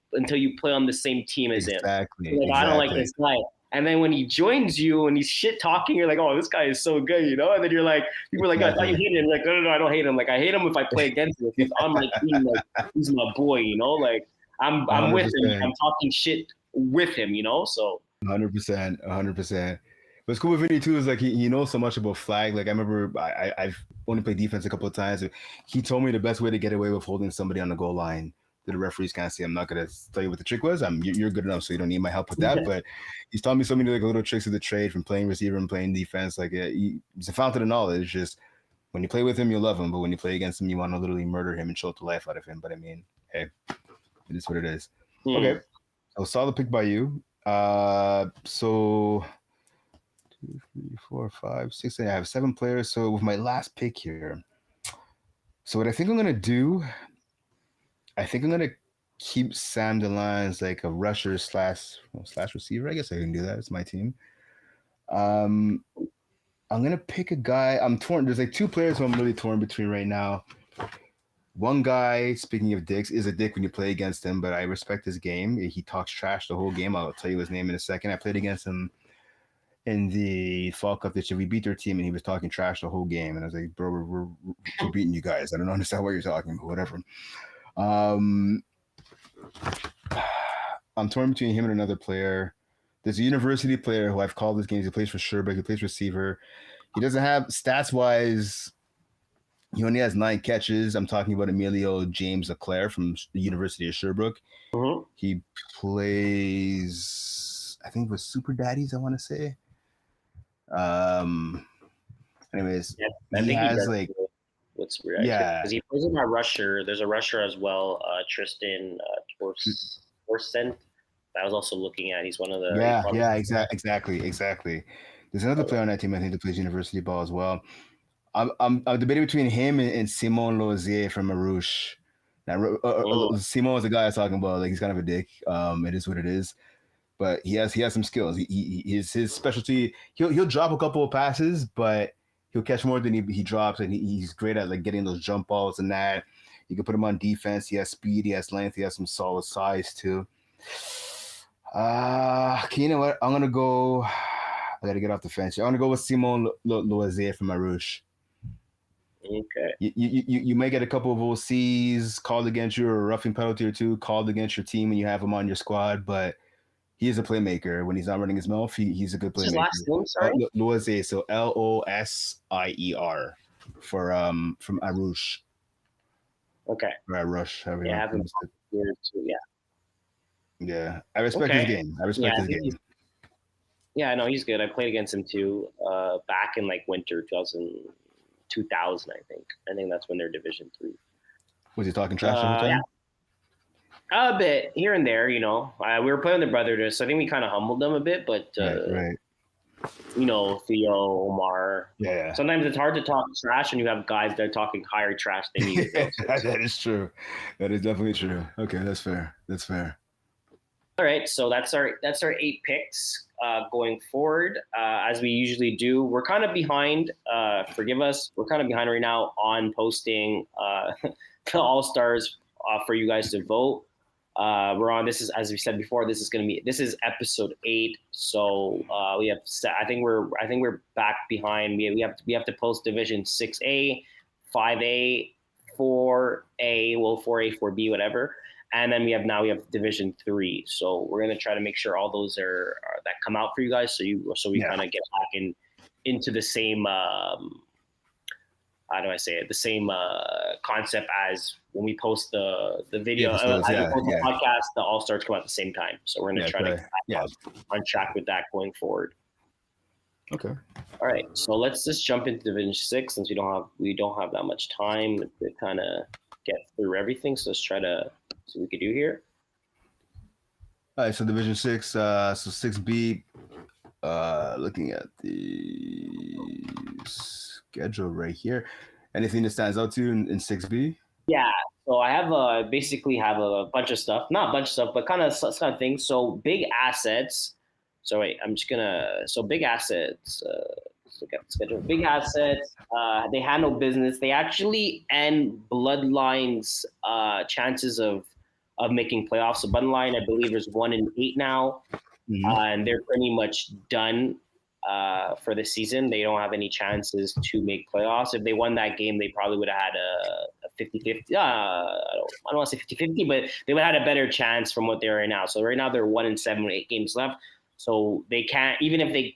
play on the same team as him. Exactly. Like, I don't like this guy. And then when he joins you and he's shit talking, you're like, oh, this guy is so good, And then you're like, people are like, I thought you hate him. Like, no, I don't hate him. Like, I hate him if I play against him. If he's on my team, like, he's my boy, Like, I'm 100%. With him. I'm talking shit with him, So 100%. What's cool with Vinny too is like he knows so much about flag. Like I remember I've only played defense a couple of times. He told me the best way to get away with holding somebody on the goal line that the referees can't see. I'm not gonna tell you what the trick was. You're good enough, so you don't need my help with that. But he's taught me so many like little tricks of the trade from playing receiver and playing defense. Like he's a fountain of knowledge. Just when you play with him, you love him, but when you play against him, you want to literally murder him and choke the life out of him. But I mean, hey, it is what it is. Okay, so solid pick by you. So 2, 3, 4, 5, 6. I have 7 players. So with my last pick here, so what I think I'm gonna do, I think I'm gonna keep Sam DeLine like a rusher slash receiver. I guess I can do that. It's my team. I'm gonna pick a guy. I'm torn. There's like 2 players who I'm really torn between right now. One guy, speaking of dicks, is a dick when you play against him, but I respect his game. He talks trash the whole game. I'll tell you his name in a second. I played against him in the Fall Cup this year. We beat their team, and he was talking trash the whole game. And I was like, bro, we're beating you guys. I don't understand what you're talking about, whatever. I'm torn between him and another player. There's a university player who I've called this game. He plays for Sherbrooke. He plays receiver. He doesn't have, stats-wise, he only has 9 catches. I'm talking about Emilio James Leclerc from the University of Sherbrooke. Mm-hmm. He plays, I think it was Super Daddies, I want to say. Anyways, I think has like what's weird. Yeah, because he plays in our rusher. There's a rusher as well, Tristan Torsent. I was also looking at. He's one of the exactly. There's another player on that team I think that plays university ball as well. I'm debating between him and Simon Lozier from Marouche. Now, Simon is the guy I was talking about. Like he's kind of a dick. It is what it is. But he has some skills. His specialty. He'll drop a couple of passes, but he'll catch more than he drops, and he's great at like getting those jump balls and that. You can put him on defense. He has speed. He has length. He has some solid size too. Okay, you know what? I'm gonna go. I gotta get off the fence. I'm gonna go with Simon Loisier from Marouche. Okay. You may get a couple of OCs called against you, or a roughing penalty or 2 called against your team, and you have him on your squad, but he is a playmaker. When he's not running his mouth, he's a good playmaker. His last name, sorry? Loisier, so Losier from Arouche. Okay. Or Arouche, however you have him here too, Yeah. I respect his game. His game. Yeah, no, he's good. I played against him too, back in like winter 2000, I think. I think that's when they're Division 3. Was he talking trash all the time? Yeah. A bit here and there, we were playing the brother, so I think we kind of humbled them a bit, but right. Theo, Omar. Yeah. Sometimes it's hard to talk trash when you have guys that are talking higher trash than you. That is true. That is definitely true. Okay, that's fair. All right, so that's our 8 picks. going forward, as we usually do. We're kind of behind. Forgive us. We're kind of behind right now on posting the All-Stars for you guys to vote. We're on. This is, as we said before, this is episode 8. So we have. I think we're back behind. We have to post Division 6A, 5A, 4A, well 4A, 4B, whatever. And then we have Division 3. So we're gonna try to make sure all those are that come out for you guys. So we kind of get back into the same. How do I say it? The same concept as when we post the video, the podcast, the All Stars come out at the same time. So we're going to try to get on track with that going forward. Okay. All right. So let's just jump into Division 6 since we don't have that much time to kind of get through everything. So let's try to see what we could do here. All right. So Division 6, so 6B. Looking at the schedule right here. Anything that stands out to you in 6B? Yeah, so I have basically have a bunch of stuff, not a bunch of stuff, but kind of things. So big assets. So wait, big assets. Let's look at the schedule. Big assets. They had no business. They actually end Bloodline's chances of making playoffs. So Bloodline, I believe, is 1-8 now. Mm-hmm. And they're pretty much done for the season. They don't have any chances to make playoffs. If they won that game, they probably would have had a 50-50. I don't want to say 50-50, but they would have had a better chance from what they are right now. So right now they're 1-7 with 8 games left. So they can't, even if they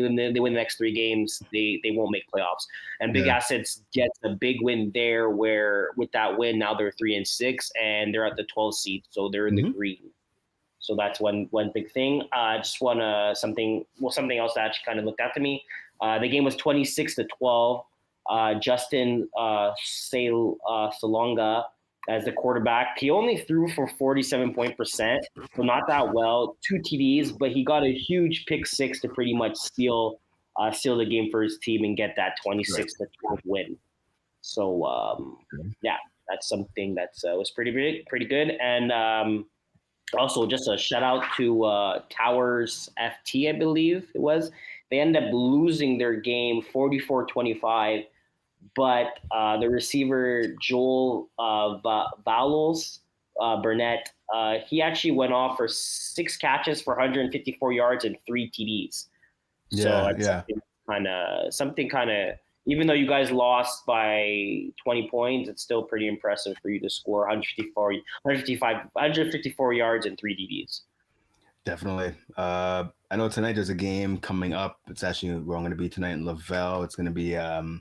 win the next 3 games, they won't make playoffs. And Big Assets gets a big win there, where with that win, now they're 3-6 and they're at the 12th seed. So they're in the green. So that's one big thing. Just want something else that actually kind of looked out to me. The game was 26-12. Justin Salonga as the quarterback. He only threw for 47%, so not that well. 2 TDs, but he got a huge pick 6 to pretty much seal the game for his team and get that 26-12 win. So that's something that was pretty good. And also, just a shout out to Towers FT, I believe it was. They ended up losing their game 44-25, but the receiver Joel Vowels Burnett, he actually went off for 6 catches for 154 yards and 3 TDs. Something kind of. Even though you guys lost by 20 points, it's still pretty impressive for you to score 154 yards and 3 DDs. Definitely. I know tonight there's a game coming up. It's actually going to be tonight in Lavelle. It's going to be who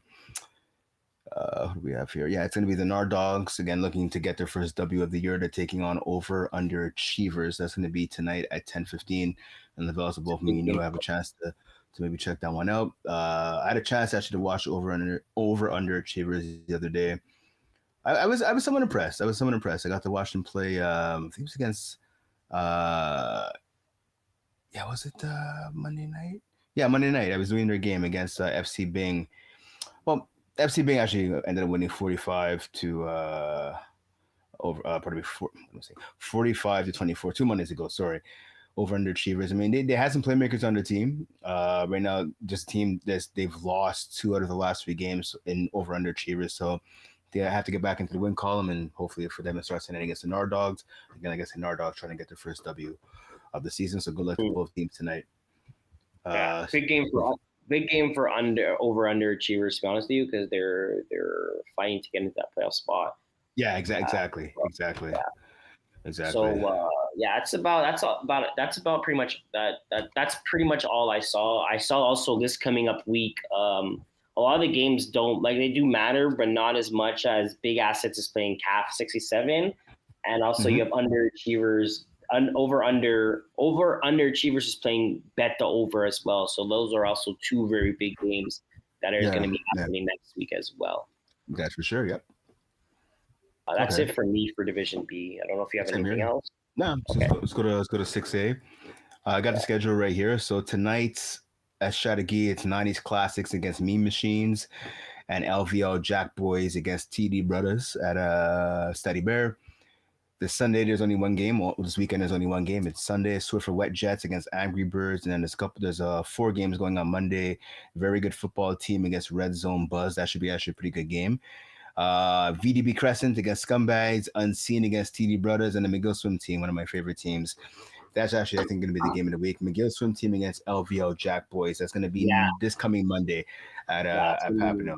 do we have here? Yeah, it's going to be the Nardogs, again, looking to get their first W of the year. They're taking on Underachievers. That's going to be tonight at 10:15 in Lavelle. So both of me and you have a chance to maybe check that one out. I had a chance actually to watch Underachievers the other day. I was somewhat impressed. I got to watch them play. I think it was against. Was it Monday night? Yeah, Monday night. I was doing their game against FC Bing. Well, FC Bing actually ended up winning 45-24 2 Mondays ago. Sorry. Over Underachievers. I mean, they had some playmakers on their team. Right now, just team they've lost 2 out of the last 3 games in over Underachievers. So they have to get back into the win column, and hopefully for them to start sending against the Nardogs. Again, I guess the Nardogs trying to get their first W of the season. So good luck to both teams tonight. Big game for over Underachievers, to be honest with you, because they're fighting to get into that playoff spot. Yeah, exactly. Yeah. Exactly. So that's about pretty much that's pretty much all I saw. I saw also this coming up week. A lot of the games they do matter, but not as much as Big Assets is playing CAF 67, and also you have Underachievers. Underachievers is playing Bet the Over as well. So those are also 2 very big games that are going to be happening next week as well. That's for sure. Yep. That's it for me for Division B. I don't know if you have anything else. No. Okay. Let's go to 6A. I got the schedule right here. So tonight at Chateauguay, it's 90s Classics against Mean Machines, and LVL Jack Boys against TD Brothers at Steady Bear. this Sunday there's only one game. Well, this weekend there's only one game. It's Sunday, Swiffer Wet Jets against Angry Birds, and then there's 4 games going on Monday. Very good football team against Red Zone Buzz. That should be actually a pretty good game. VDB Crescent against Scumbags, Unseen against TD Brothers, and the McGill Swim Team, one of my favorite teams. That's actually, I think, going to be the game of the week. McGill Swim Team against LVL Jack Boys. That's going to be this coming Monday at Papineau.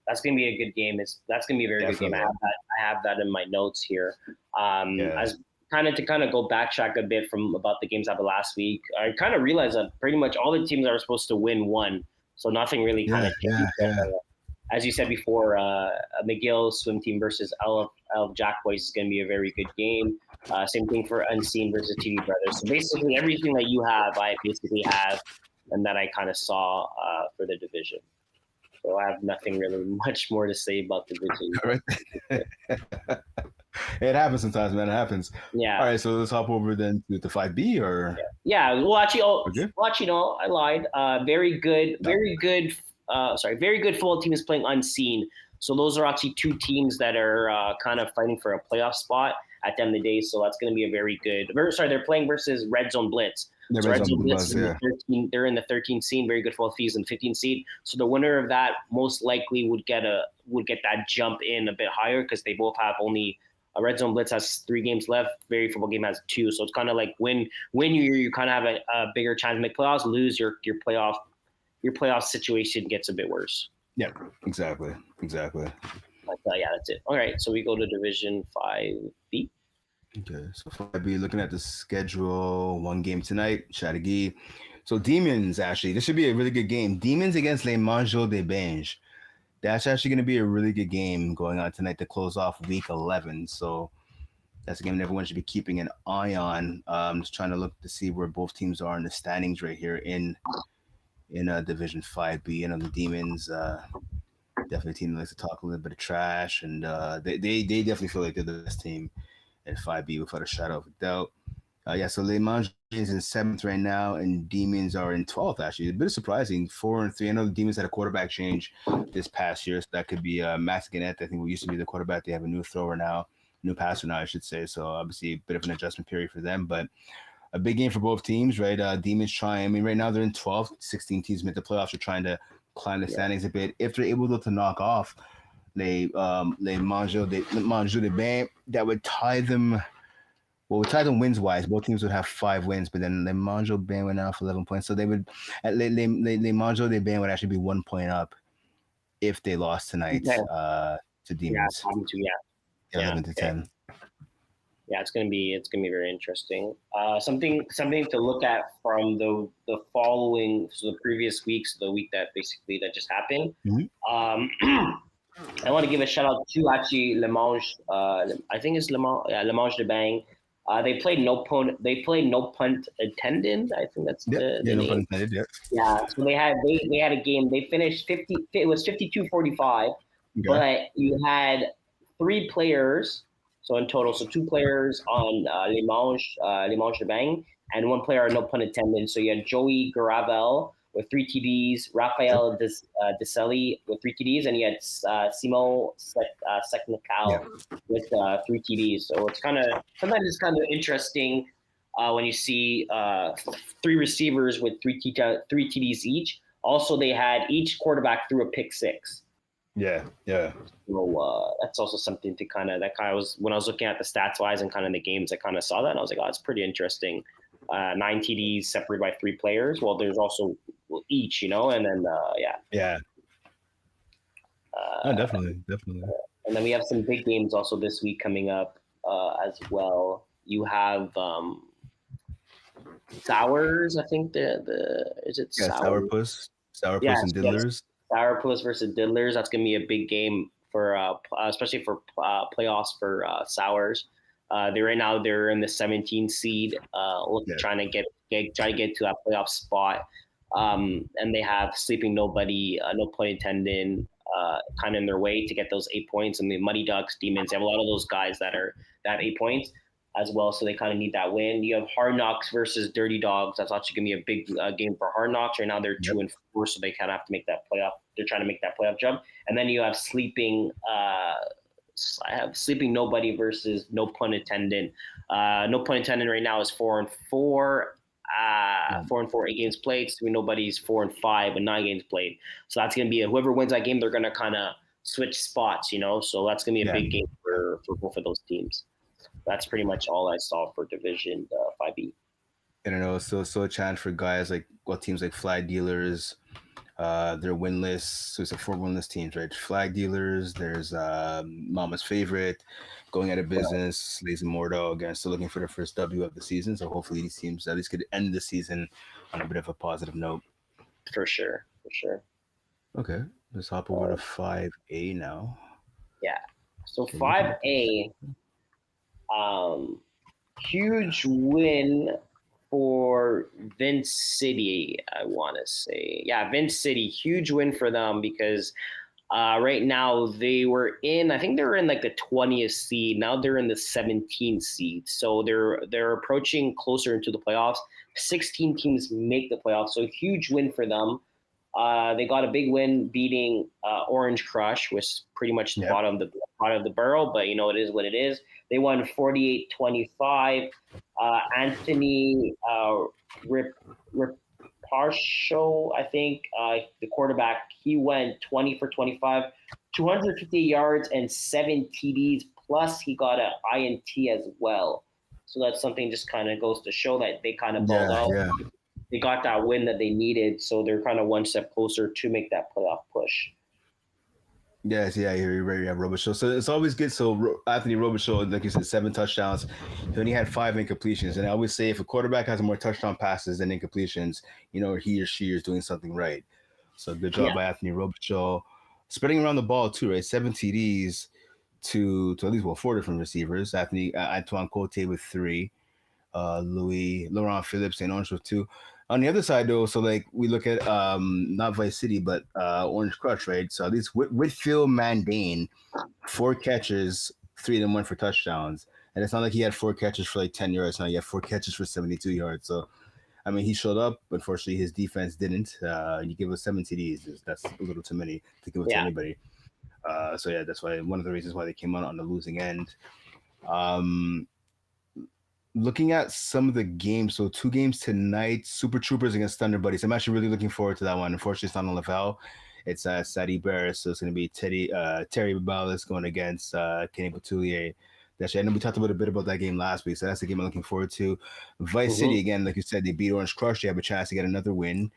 That's going to be a good game. That's going to be a very good game. I have that in my notes here. As kind of go backtrack a bit from about the games happened last week, I kind of realized that pretty much all the teams that were supposed to win won. So nothing really kind of changed. As you said before, McGill Swim Team versus L Jack Boys is going to be a very good game. Same thing for Unseen versus TV Brothers. So basically everything that you have, I basically have, and that I kind of saw for the division. So I have nothing really much more to say about the division. It happens sometimes, man. It happens. Yeah. All right, so let's hop over then to the 5B, or yeah. Well, actually, I lied. Very good football team is playing Unseen. So those are actually 2 teams that are kind of fighting for a playoff spot at the end of the day. So that's going to be a very good. They're playing versus Red Zone Blitz. So Red Zone Blitz, they're in the 13th seed, very good football fees, and 15th seed. So the winner of that most likely would get that jump in a bit higher because they both have only. Red Zone Blitz has 3 games left. Very football game has 2. So it's kind of like win you kind of have a bigger chance to make playoffs. Lose your playoff situation gets a bit worse. Yeah, exactly. But that's it. All right, so we go to Division 5B. Okay, so 5B, looking at the schedule, 1 game tonight, Chattagee. So Demons, actually, this should be a really good game. Demons against Les Mangeaux des Banges. That's actually going to be a really good game going on tonight to close off week 11. So that's a game that everyone should be keeping an eye on. I'm just trying to look to see where both teams are in the standings right here in Division 5B. You know, the Demons, definitely a team that likes to talk a little bit of trash, and they definitely feel like they're the best team at 5B without a shadow of a doubt. So Les Mangeaux is in 7th right now, and Demons are in 12th, actually. A bit surprising, 4-3. I know the Demons had a quarterback change this past year, so that could be Max Gannett, I think, who used to be the quarterback. They have a new passer now, I should say. So obviously a bit of an adjustment period for them, but a big game for both teams, right? Demons right now they're in 12th. 16 teams made the playoffs. They're trying to climb the standings a bit. If they're able to knock off Les Mangeaux des Banges, that would tie them. Well, we tied them wins wise. Both teams would have 5 wins, but then Les Mangeaux Band went out for 11 points. So they would Les Mangeaux des Band would actually be 1 point up if they lost tonight to Demons. 11 to 10. Yeah, it's gonna be very interesting. Something to look at from the following, so the previous weeks, the week that just happened. Mm-hmm. I want to give a shout out to actually Les Mangeaux. I think it's Les Mangeaux des Banges. They played no punt intended. I think that's the no name. pun intended. Yeah. Yeah. So they had a game. They finished 50. It was 52-45, but you had 3 players. So in total, 2 players on Les Mangeaux des Banges, and 1 player no pun intended. So you had Joey Garavel with 3 TDs, Raphael Deselli with 3 TDs, and you had Simo Seknikal with 3 TDs. So it's sometimes it's kind of interesting when you see 3 receivers with 3 TDs each. Also, they had each quarterback threw a pick 6. Yeah. So that's also something to kind of was when I was looking at the stats wise and kind of the games, I kind of saw that and I was like, oh, it's pretty interesting. 9 TDs separated by 3 players. Well, there's also each, and then Yeah. Definitely. And then we have some big games also this week coming up as well. You have Sours, I think is it Sourpuss and Diddlers. Sourpuss versus Diddlers. That's gonna be a big game for especially for playoffs for Sours. Right now they're in the 17th seed, trying to get to that playoff spot. And they have Sleeping Nobody, no pun intended, kind of in their way to get those 8 points. And the Muddy Ducks, Demons, they have a lot of those guys that are that 8 points as well. So they kind of need that win. You have Hard Knocks versus Dirty Dogs. That's actually going to be a big game for Hard Knocks. Right now they're 2-4, so they kind of have to make that playoff. They're trying to make that playoff jump. And then you have Sleeping I have Sleeping Nobody versus No Pun Intended. No Pun Intended right now is 4-4. 4-4, 8 games played. Sleeping Nobody's 4-5 and 9 games played. So that's going to be whoever wins that game, they're going to kind of switch spots, So that's going to be a big game for both of those teams. That's pretty much all I saw for Division 5B. And I know so a chance for guys like teams like Flag Dealers. They're winless, so it's 4 winless teams, right? Flag Dealers, there's Mama's Favorite, going out of business, Lazy Mortal, again, still looking for their first W of the season. So hopefully these teams at least could end the season on a bit of a positive note. For sure. Okay, let's hop over to 5A now. Yeah. So 5A, huge win for Vince City, I want to say. Yeah, Vince City, huge win for them because right now they were I think they were in like the 20th seed. Now they're in the 17th seed. So they're approaching closer into the playoffs. 16 teams make the playoffs. So huge win for them. They got a big win beating Orange Crush, which is pretty much the bottom of the barrel, but it is what it is. They won 48-25. Anthony Riparsho, I think, the quarterback, he went 20 for 25, 250 yards and 7 TDs, plus he got an INT as well. So that's something just kind of goes to show that they kind of balled out. Yeah. They got that win that they needed, so they're kind of one step closer to make that playoff push. Yes, yeah, you're right. Yeah, Robichaud. So it's always good. So Anthony Robichaud, like you said, 7 touchdowns. He only had 5 incompletions. And I always say if a quarterback has more touchdown passes than incompletions, he or she is doing something right. So good job by Anthony Robichaud. Spreading around the ball too, right? 7 TDs to at least 4 different receivers. Antoine Cote with 3. Laurent Phillips and Orange with 2. On the other side, though, so like we look at not Vice City, but Orange Crush, right? So at least Whitfield Mandane, 4 catches, 3 of them went for touchdowns. And it's not like he had 4 catches for like 10 yards. No, he had 4 catches for 72 yards. So, I mean, he showed up. Unfortunately, his defense didn't. You give us 7 TDs. That's a little too many to give it to anybody. So, yeah, that's why one of the reasons why they came out on the losing end. Looking at some of the games, so 2 games tonight, Super Troopers against Thunder Buddies. I'm actually really looking forward to that one. Unfortunately, it's not on Laval. It's Sadie Bear, so it's going to be Terry Babalis going against Kenny Batoulier. I know we talked a bit about that game last week, so that's the game I'm looking forward to. Vice City, again, like you said, they beat Orange Crush. They have a chance to get another win.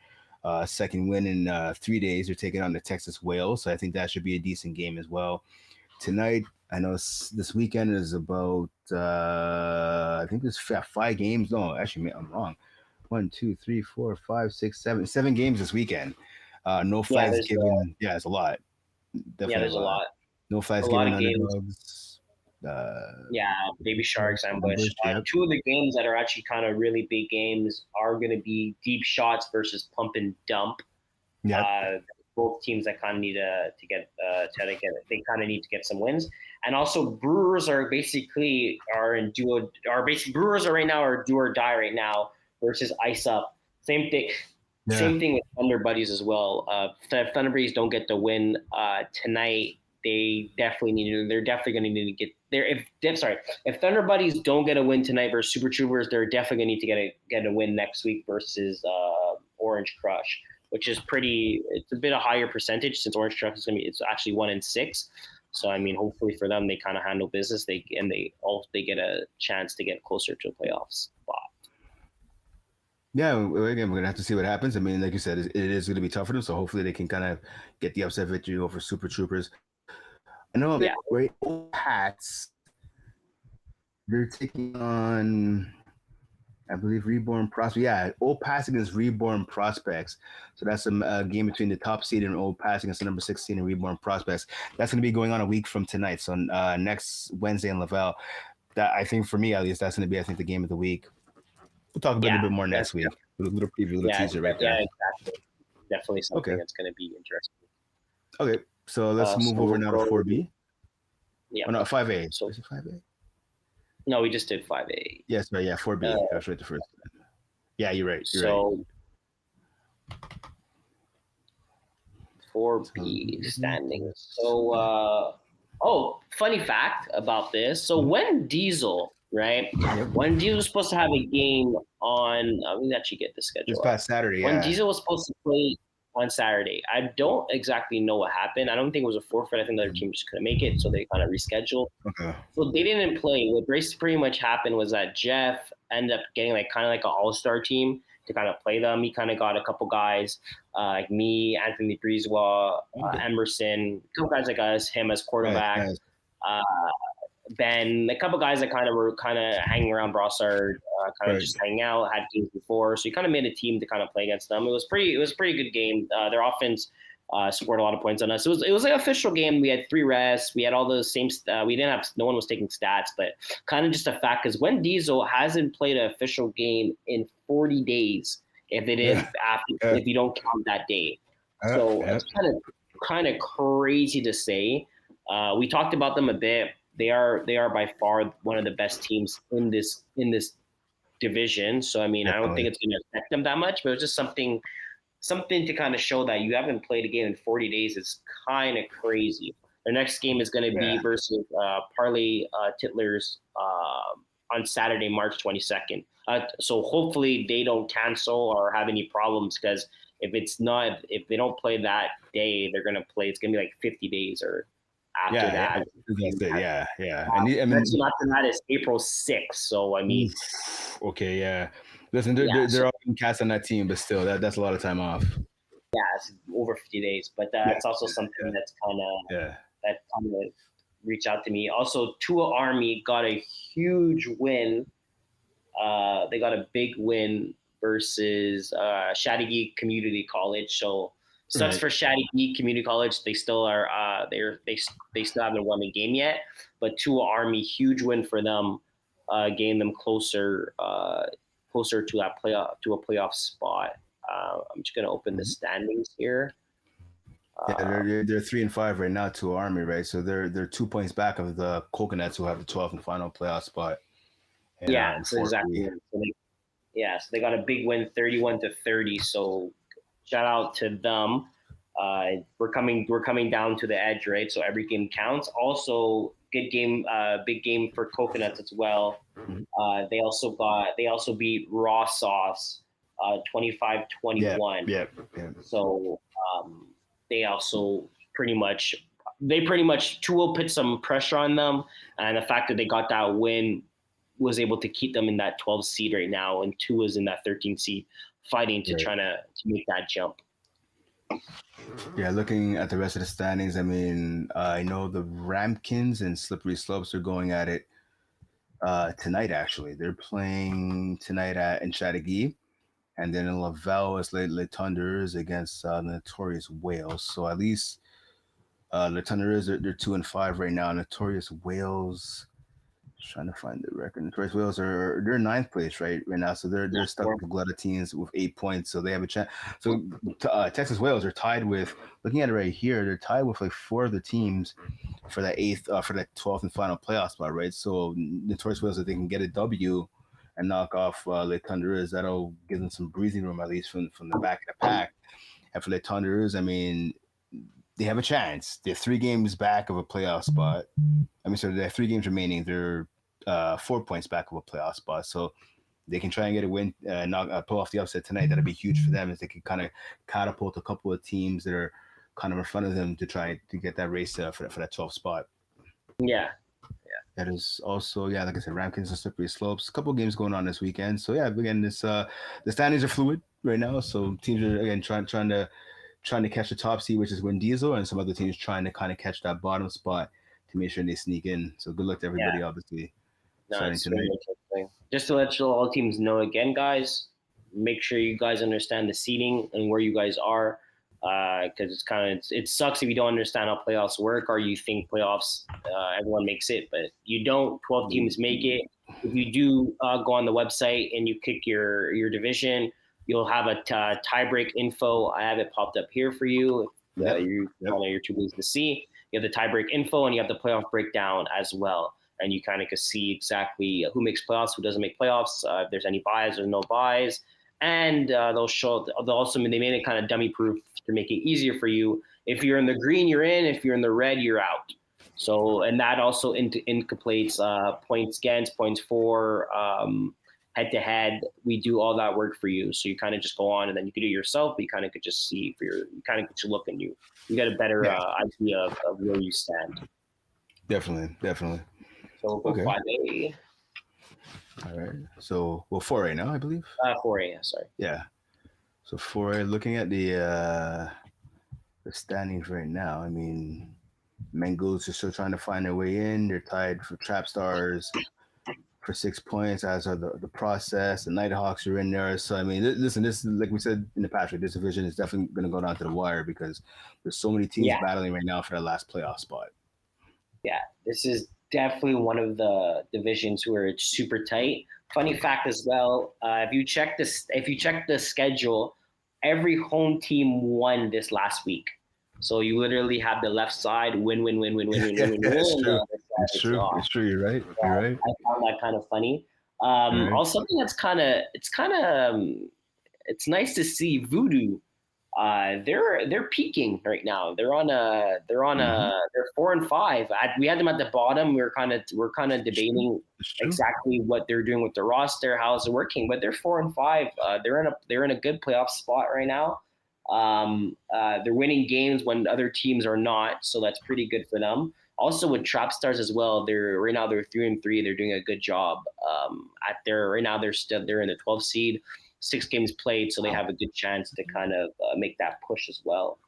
Second win in 3 days. They're taking on the Texas Whales, so I think that should be a decent game as well. Tonight, I know this weekend is about, I think there's 5 games. No, actually, I'm wrong. 1, 2, 3, 4, 5, 6, 7. 7 games this weekend. No flags given. Yeah, it's a lot. Definitely there's a lot. No flags given underdogs. Baby Sharks, Ambush. 2 of the games that are actually kind of really big games are going to be Deep Shots versus Pump and Dump. Yeah. Both teams that kind of need to get they kind of need to get some wins, and also Brewers are basically right now are do or die right now versus Ice Up. Same thing with Thunder Buddies as well. If Thunder Buddies don't get the win tonight, they're definitely going to need to get there. If Thunder Buddies don't get a win tonight versus Super Troopers, they're definitely going to need to get a win next week versus Orange Crush, which is it's a bit a higher percentage since Orange Crush it's actually 1-6. So I mean, hopefully for them, they kind of handle business. They get a chance to get closer to a playoff spot. Yeah, again, we're gonna have to see what happens. I mean, like you said, it is going to be tough for them. So hopefully they can kind of get the upset victory over Super Troopers. I know, right? Old Pats, they're taking on, I believe, Reborn Prospects. Yeah, Old Pats against Reborn Prospects. So that's a game between the top seed and Old Pats against the number 16 and Reborn Prospects. That's going to be going on a week from tonight. So next Wednesday in Laval. That, I think, for me at least, that's going to be, I think, the game of the week. We'll talk a little bit more next week. A little preview, a little teaser right there. Yeah, exactly. Definitely something that's going to be interesting. Okay, so let's move over now to 4B. Yeah. Oh, no, 5A. So is it 5A? No, we just did 5A. Yes, right. Yeah, 4B. I was right the first time. Yeah, you're right. You're right. 4B standings. So Oh, funny fact about this. So when Diesel, right? Yep. When Diesel was supposed to have a game on, let me actually get the schedule. This past Saturday, When yeah. Diesel was supposed to play on Saturday, I don't exactly know what happened. I don't think it was a forfeit. I think the other team just couldn't make it, so they kind of rescheduled. Okay. So they didn't play. What pretty much happened was that Jeff ended up getting kind of like an all-star team to kind of play them. He kind of got a couple guys like me, Anthony Breezewa, Emerson, a couple guys like us, him as quarterback. Nice. Ben, a couple guys that kind of were kind of hanging around Brossard, kind of just hanging out, had games before. So he kind of made a team to kind of play against them. It was a pretty good game. Their offense scored a lot of points on us. It was an official game. We had 3 rests. We had all the same. We didn't have. No one was taking stats, but kind of just a fact because when Diesel hasn't played an official game in 40 days, if it is if you don't count that day, so it's kind of crazy to say. We talked about them a bit. They are by far one of the best teams in this division. So I mean, I don't think it's going to affect them that much, but it's just something to kind of show that you haven't played a game in 40 days. It's kind of crazy. Their next game is going to be versus Parley Tittlers on Saturday, March 22nd. So hopefully they don't cancel or have any problems because if they don't play that day, they're going to play. It's going to be like 50 days or after that. Yeah. And after that is April 6th. So, I mean. Okay, yeah. Listen, they're all cast on that team, but still, that's a lot of time off. Yeah, it's over 50 days. But that's also something that's kind of reach out to me. Also, Tua Army got a huge win. They got a big win versus Chattagee Community College. So, sucks for Chattagee Community College. They still are. They still haven't won the game yet. But Tua Army, huge win for them, getting them closer to a playoff spot. I'm just gonna open the standings here. They're 3-5 right now. Tua Army, right? So they're 2 points back of the Coconuts, who have the 12th and final playoff spot. And, so exactly. So they got a big win, 31-30. So shout out to them. We're coming down to the edge, right? So every game counts. Also, good game, big game for Coconuts as well. They also beat Raw Sauce, 25-21. Yeah. So they also pretty much Tua put some pressure on them, and the fact that they got that win was able to keep them in that 12 seed right now, and Tua's in that 13 seed, fighting to try to make that jump. Yeah, looking at the rest of the standings, I mean, I know the Ramkins and Slippery Slopes are going at it tonight. Actually, they're playing tonight in Chattagee, and then in Laval it's Le Thunderers against the Notorious Wales. So at least Le Thunderers they're 2-5 right now. Notorious Wales. Trying to find the record. Notorious Wales they're 9th place right now, so they're stuck with a lot of teams with 8 points, so they have a chance. So Texas Wales are tied with, looking at it right here, they're tied with like 4 of the teams for that 12th and final playoff spot, right? So Notorious Wales, if they can get a W and knock off Le Thunderers, that'll give them some breathing room at least from the back of the pack. And for Le Thunderers, I mean, they have a chance. They're 3 games back of a playoff spot. I mean, so they have 3 games remaining. They're 4 points back of a playoff spot, so they can try and get a win, pull off the upset tonight. That'll be huge for them, as they can kind of catapult a couple of teams that are kind of in front of them to try to get that race for that 12th spot. Yeah. That is also, like I said, Ramkins and Slippery Slopes. A couple of games going on this weekend. So again, this the standings are fluid right now. So teams are again trying to catch the top seed, which is Win Diesel, and some other teams trying to kind of catch that bottom spot to make sure they sneak in. So good luck to everybody, obviously. It's really interesting. Just to let all teams know again, guys, make sure you guys understand the seeding and where you guys are, because it sucks if you don't understand how playoffs work, or you think playoffs everyone makes it, but you don't. 12 teams make it. If you do go on the website and you pick your division, you'll have a tiebreak info. I have it popped up here for you. You're too busy to see. You have the tiebreak info, and you have the playoff breakdown as well. And you kind of can see exactly who makes playoffs, who doesn't make playoffs, if there's any buys or no buys. And they made it kind of dummy proof to make it easier for you. If you're in the green, you're in. If you're in the red, you're out. So, and that also incorporates points against, points for, head to head. We do all that work for you. So you kind of just go on and then you can do it yourself, but you kind of could just see you kind of get to look and you get a better idea of where you stand. Definitely. So we'll go 5A. All right. So, 4A now, I believe. 4A, sorry. Yeah. So 4A, looking at the standings right now, I mean, Mengals are still trying to find their way in. They're tied for Trap Stars for 6 points, as are the process. The Nighthawks are in there. So, I mean, listen, this, like we said in the past, this division is definitely going to go down to the wire because there's so many teams battling right now for that last playoff spot. Yeah, this is definitely one of the divisions where it's super tight. Funny fact as well, if you check the schedule, every home team won this last week. So you literally have the left side win. It's true. It's true. It's true. You're right. You're right. I found that kind of funny. Also, something that's it's nice to see Voodoo. They're peaking right now. They're 4-5. We had them at the bottom. We're kind of debating exactly what they're doing with the roster, how's it working. But they're 4-5. They're in a good playoff spot right now. They're winning games when other teams are not, so that's pretty good for them. Also with Trap Stars as well, they're 3-3. They're doing a good job. Right now they're in the 12th seed. 6 games played, so they have a good chance to kind of make that push as well.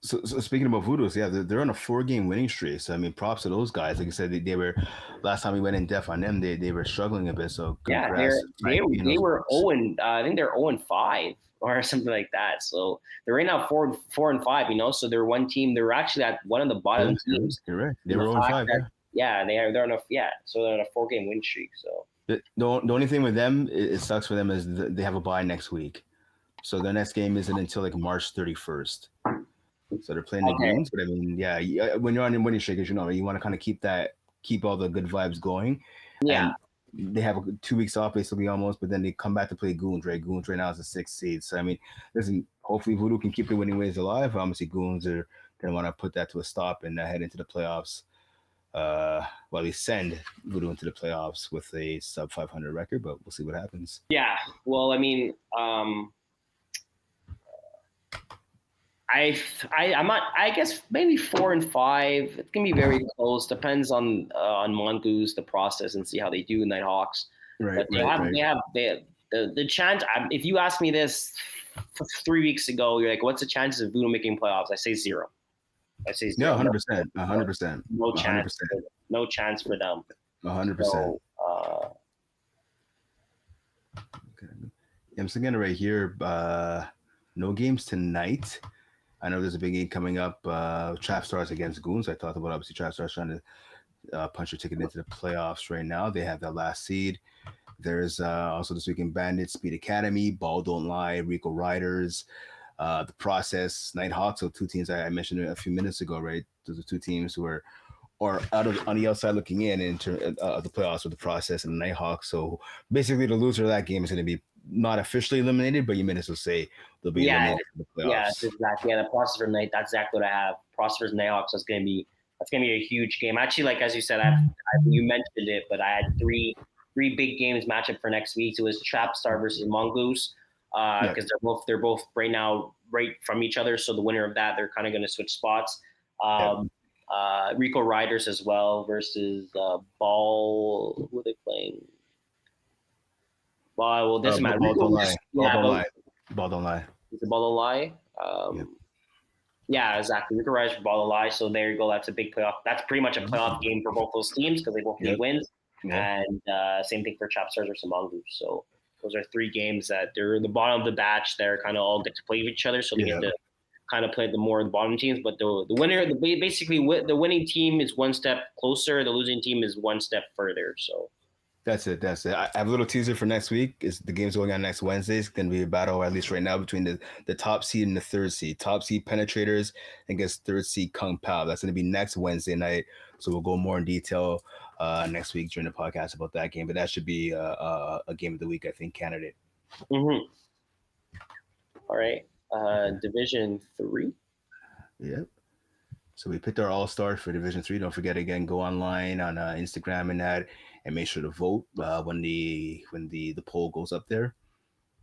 So speaking about Voodoos, they're on a 4-game winning streak. So I mean, props to those guys. Like I said, they were last time we went in depth on them. They were struggling a bit. So congrats. They were 0. I think they're 0-5 or something like that. So they're right now 4-5. You know, so they're one team. They're actually at one of the bottom teams. You're right. They were 0-5. Yeah, they're on a So they're on a 4-game win streak. So. The only thing with them, it sucks for them, is they have a bye next week. So their next game isn't until like March 31st. So they're playing the Greens. But I mean, when you're on your winning streak, as you know, you want to kind of keep all the good vibes going. Yeah. And they have 2 weeks off basically almost, but then they come back to play Goons, right? Goons right now is the 6th seed. So I mean, listen, hopefully Voodoo can keep the winning ways alive. Obviously Goons are going to want to put that to a stop and head into the playoffs. They send Voodoo into the playoffs with a sub 500 record, but we'll see what happens. Yeah, well, I mean, I'm not. I guess maybe 4-5. It's gonna be very close. Depends on Mongoose, the process, and see how they do Nighthawks. Right. But they have the chance. If you asked me this 3 weeks ago, you're like, "What's the chances of Voodoo making playoffs?" I say 0. No, 100%. 100%. No chance. 100%. No chance for them. 100%. So, I'm looking right here. No games tonight. I know there's a big game coming up. Trap Stars against Goons. I talked about obviously Trap Stars trying to punch their ticket into the playoffs right now. They have that last seed. There's also this weekend Bandits, Speed Academy, Ball Don't Lie, Rico Riders, the Process, Nighthawks. So 2 teams I mentioned a few minutes ago, right? Those are 2 teams who are on the outside looking in terms of the playoffs with the Process and the Nighthawks. So basically, the loser of that game is going to be not officially eliminated, but you may as well say they'll be eliminated from the playoffs. Yeah, exactly. Yeah, the Process for Night. That's exactly what I have. Process versus Nighthawks. That's going to be a huge game. Actually, like as you said, you mentioned it, but I had three big games matchup for next week. It was Trap Star versus Mongoose because they're both right now right from each other. So the winner of that, they're kind of going to switch spots. Rico Riders as well versus Ball. Who are they playing? Well, this matter. Ball Don't Lie. Ball Don't Lie. Is it Ball Don't Lie? Yeah, exactly. Rico Riders for Ball Don't Lie. So there you go. That's a big playoff. That's pretty much a playoff game for both those teams because they both need wins. Yeah. And same thing for Trap Stars versus Mongoose. So those are 3 games that they're the bottom of the batch. They're kind of all get to play with each other. So they get to kind of play the more of the bottom teams, but the winner, the winning team is 1 step closer. The losing team is 1 step further. So that's it. I have a little teaser for next week. Is the game's going on next Wednesday? It's going to be a battle, at least right now, between the top seed and the 3rd seed. Top seed Penetrators against 3rd seed Kung Pao. That's going to be next Wednesday night. So we'll go more in detail next week during the podcast about that game. But that should be a game of the week, I think, candidate. Mm-hmm. All right. Division 3. Yep. So we picked our all-stars for Division 3. Don't forget, again, go online on Instagram and that, and make sure to vote when the poll goes up there.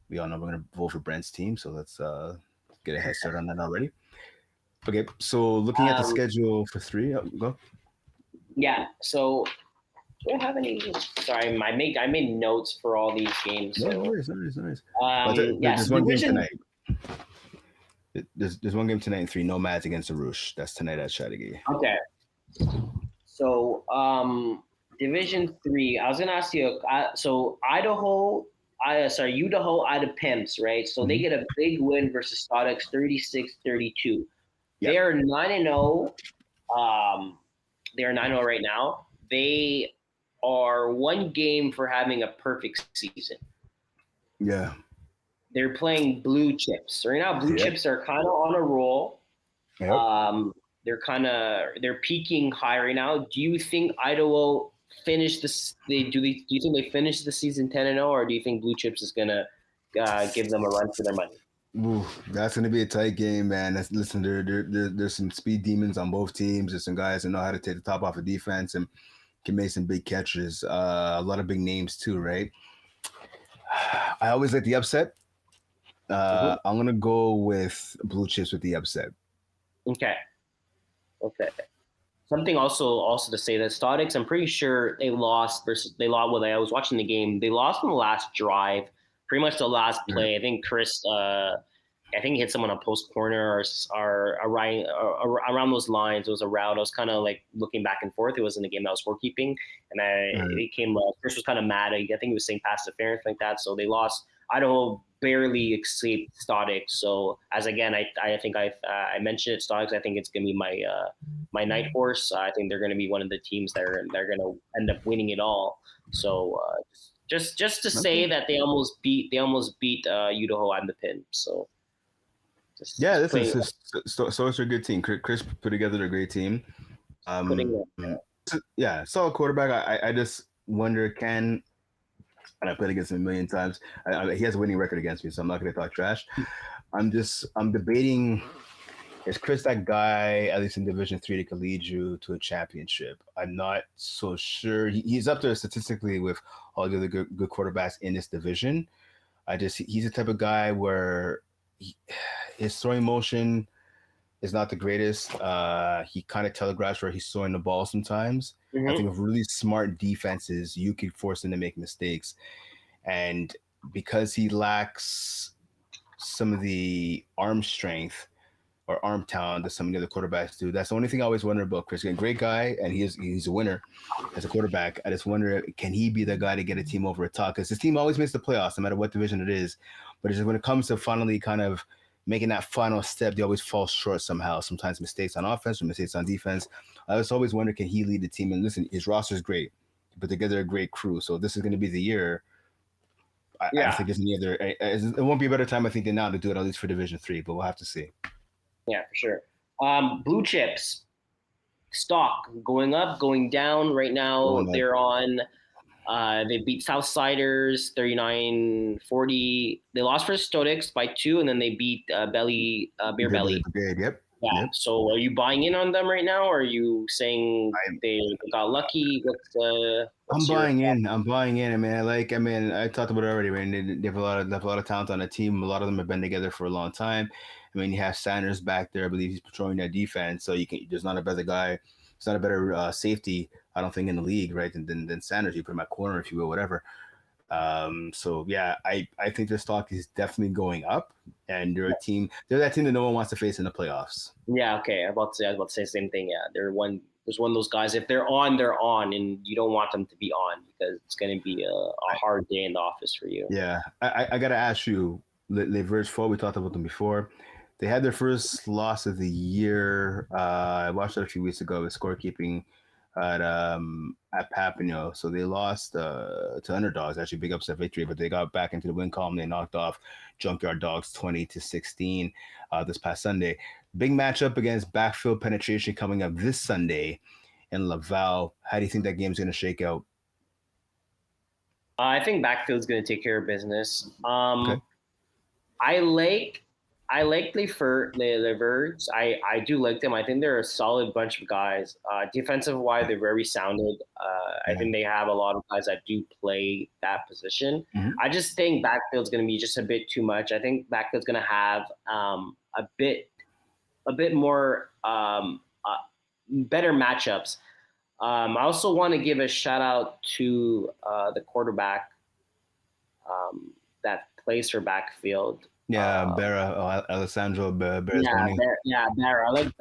We all know we're going to vote for Brent's team, so let's get a head start on that already. Okay, so looking at the schedule for 3, go. Yeah. So do I have any? Sorry, I made notes for all these games. No, So no worries. There's so one game division. tonight. There's one game tonight in 3. Nomads against the Roosh. That's tonight at Chateauguay. Okay. So Division 3. I was gonna ask you. So Idaho. Idaho Pimps, right? So they get a big win versus Statics 36-32. Yep. They are 9-0. They are 9-0 right now. They are one game for having a perfect season. Yeah. They're playing Blue Chips. Right now, Blue Chips are kind of on a roll. Yep. They're peaking high right now. Do you think Idaho finish this? Do you think they finish the season 10-0, or do you think Blue Chips is gonna give them a run for their money? Ooh, that's gonna be a tight game, man. Listen, there's some speed demons on both teams. There's some guys that know how to take the top off of defense and can make some big catches. A lot of big names too, right? I always like the upset. I'm gonna go with Blue Chips with the upset. Okay. Something also to say that Statics, I'm pretty sure they lost when I was watching the game. They lost on the last drive, pretty much the last play. I think Chris, I think he hit someone on post corner or around those lines. It was a route. I was kind of like looking back and forth. It wasn't a game that was scorekeeping, and it came. Chris was kind of mad. I think he was saying pass interference like that. So they lost. Idaho barely escaped Statics. So as again, I think I mentioned it. Statics. I think it's gonna be my night horse. I think they're gonna be one of the teams that are gonna end up winning it all. So just to say that they almost beat Idaho and the Pin. So. This is so it's a good team. Chris put together a great team. Solid quarterback. I just wonder and I played against him a million times. He has a winning record against me, so I'm not going to talk trash. I'm debating, is Chris that guy, at least in Division 3, that could lead you to a championship? I'm not so sure. He's up there statistically with all the other good quarterbacks in this division. He's the type of guy where his throwing motion is not the greatest. He kind of telegraphs where he's throwing the ball sometimes. I think of really smart defenses, you could force him to make mistakes. And because he lacks some of the arm strength or arm talent that some of the other quarterbacks do, that's the only thing I always wonder about Chris. He's a great guy, and he's a winner as a quarterback. I just wonder, can he be the guy to get a team over a top? Because his team always makes the playoffs, no matter what division it is. But it's just when it comes to finally kind of making that final step, they always fall short somehow. Sometimes mistakes on offense or mistakes on defense. I just always wonder, can he lead the team? And listen, his roster is great, but together a great crew. So this is going to be the year. I don't think there's any other. It won't be a better time, I think, than now to do it, at least for Division 3. But we'll have to see. Yeah, for sure. Blue Chips stock going up, going down. Right now, they're on. They beat Southsiders 39-40. They lost for Statics by 2, and then they beat Beer Belly. Yep. Yeah. Yep. So are you buying in on them right now, or are you saying they got lucky? I'm buying in. I mean, I talked about it already. Right? They have a lot of talent on the team. A lot of them have been together for a long time. I mean, you have Sanders back there. I believe he's patrolling that defense. So there's not a better guy. It's not a better safety, I don't think, in the league, right? Than Sanders. You put him at corner, if you will, whatever. So yeah, I think their stock is definitely going up, and they're a team. They're that team that no one wants to face in the playoffs. Yeah. Okay. I was about to say the same thing. Yeah. There's one of those guys. If they're on, and you don't want them to be on because it's going to be a hard day in the office for you. Yeah. I gotta ask you, Les Verts 4. We talked about them before. They had their first loss of the year. I watched that a few weeks ago with scorekeeping at Papineau. So they lost to underdogs, actually big upset victory, but they got back into the win column. They knocked off Junkyard Dogs 20-16 this past Sunday. Big matchup against Backfield Penetration coming up this Sunday in Laval. How do you think that game's going to shake out? I think Backfield's going to take care of business. Okay. I like I like the Verts. I do like them. I think they're a solid bunch of guys. Defensive wise, they're very sounded. I think they have a lot of guys that do play that position. Mhm. I just think backfield's going to be just a bit too much. I think backfield's going to have a bit more better matchups. I also want to give a shout out to the quarterback that plays for backfield. Alessandro Yeah, Berrettoni. Bear. I like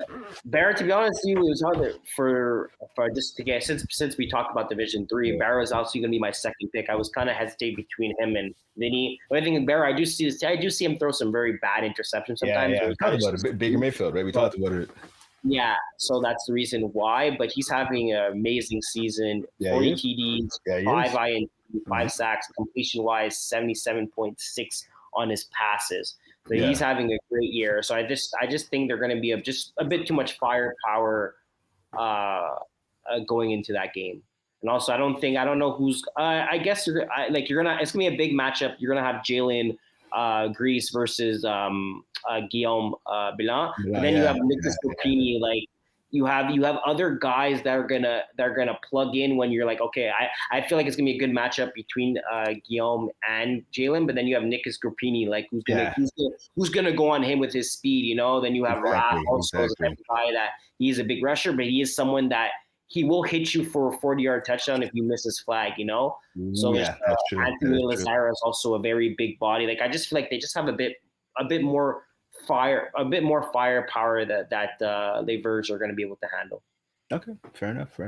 Bear. To be honest with you, it was hard for just to get since we talked about Division 3. Yeah. Bear is also going to be my second pick. I was kind of hesitating between him and Vinny. But I think Bear, I do see him throw some very bad interceptions sometimes. Yeah. We talked about it. Baker Mayfield, right? We talked about it. Yeah, so that's the reason why. But he's having an amazing season. Yeah, 40 he is. TDs, Yeah, he 5 is. INT, 5 sacks, completion wise, 77.6 on his passes. So he's having a great year. So I just think they're going to be just a bit too much firepower going into that game. And also, I don't know who's. I guess you're gonna. It's gonna be a big matchup. You're gonna have Jalen Grease versus Guillaume Bilan. And then you have Nicholas Copini. Like you have other guys that are gonna plug in when you're like, okay, I feel like it's gonna be a good matchup between Guillaume and Jalen. But then you have Nicholas Copini, like who's gonna go on him with his speed, you know? Then you have Raph also as a type of guy that he's a big rusher, but he is someone that he will hit you for a 40-yard touchdown if you miss his flag, you know? So that's true. Anthony Lazara is also a very big body. Like I just feel like they just have a bit more firepower that the Verge are going to be able to handle. Okay, fair enough.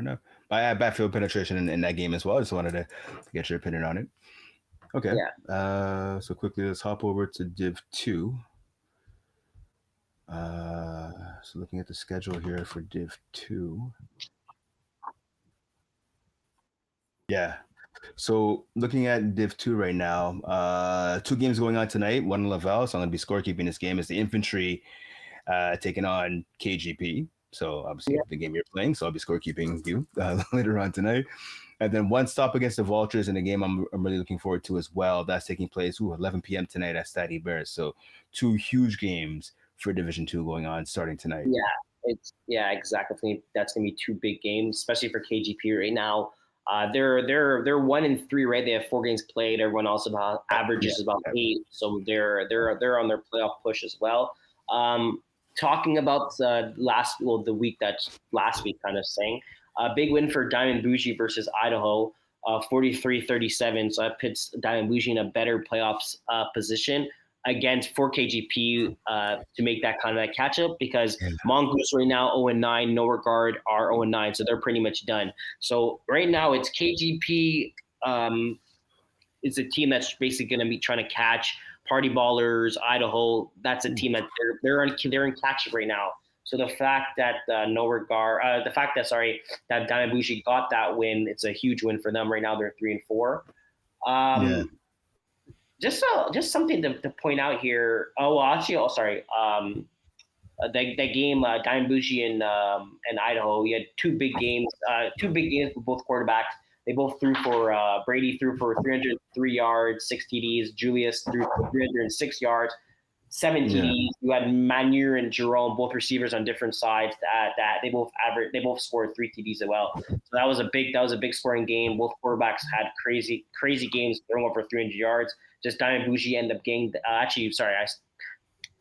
I had backfield penetration in that game as well. I just wanted to get your opinion on it. Okay. Yeah. So quickly, let's hop over to Div 2. So looking at the schedule here for Div 2. Yeah. So looking at Div 2 right now, 2 games going on tonight, one in Laval. So I'm going to be scorekeeping this game. Is the Infantry taking on KGP. So obviously the game you're playing. So I'll be scorekeeping you later on tonight. And then one stop against the Vultures in a game I'm really looking forward to as well. That's taking place 11 p.m. tonight at Stade Bears. So 2 huge games for Division 2 going on starting tonight. Yeah, exactly. That's going to be 2 big games, especially for KGP right now. They're 1-3, right? They have 4 games played. Everyone else averages about 8, so they're on their playoff push as well. Talking about the week that's last week, kind of saying a big win for Diamond Bougie versus Idaho, 43-37. So that puts Diamond Bougie in a better playoffs position against for KGP to make that kind of that catch up, because Mongoose right now 0-9, No Regard are 0-9, so they're pretty much done. So right now it's KGP. It's a team that's basically going to be trying to catch Party Ballers, Idaho. That's a team that they're in catch up right now. So the fact that that Diamond Bougie got that win, it's a huge win for them right now. They're 3-4. Just something to point out here. That game, Diamond Bougie and Idaho. We had 2 big games. 2 big games for both quarterbacks. They both threw for Brady threw for 303 yards, 6 TDs. Julius threw for 306 yards, 7 TDs. You had Manu and Jerome, both receivers on different sides. That they both scored 3 TDs as well. So that was a big scoring game. Both quarterbacks had crazy games, throwing over 300 yards. Just Diamond Bougie ended up getting.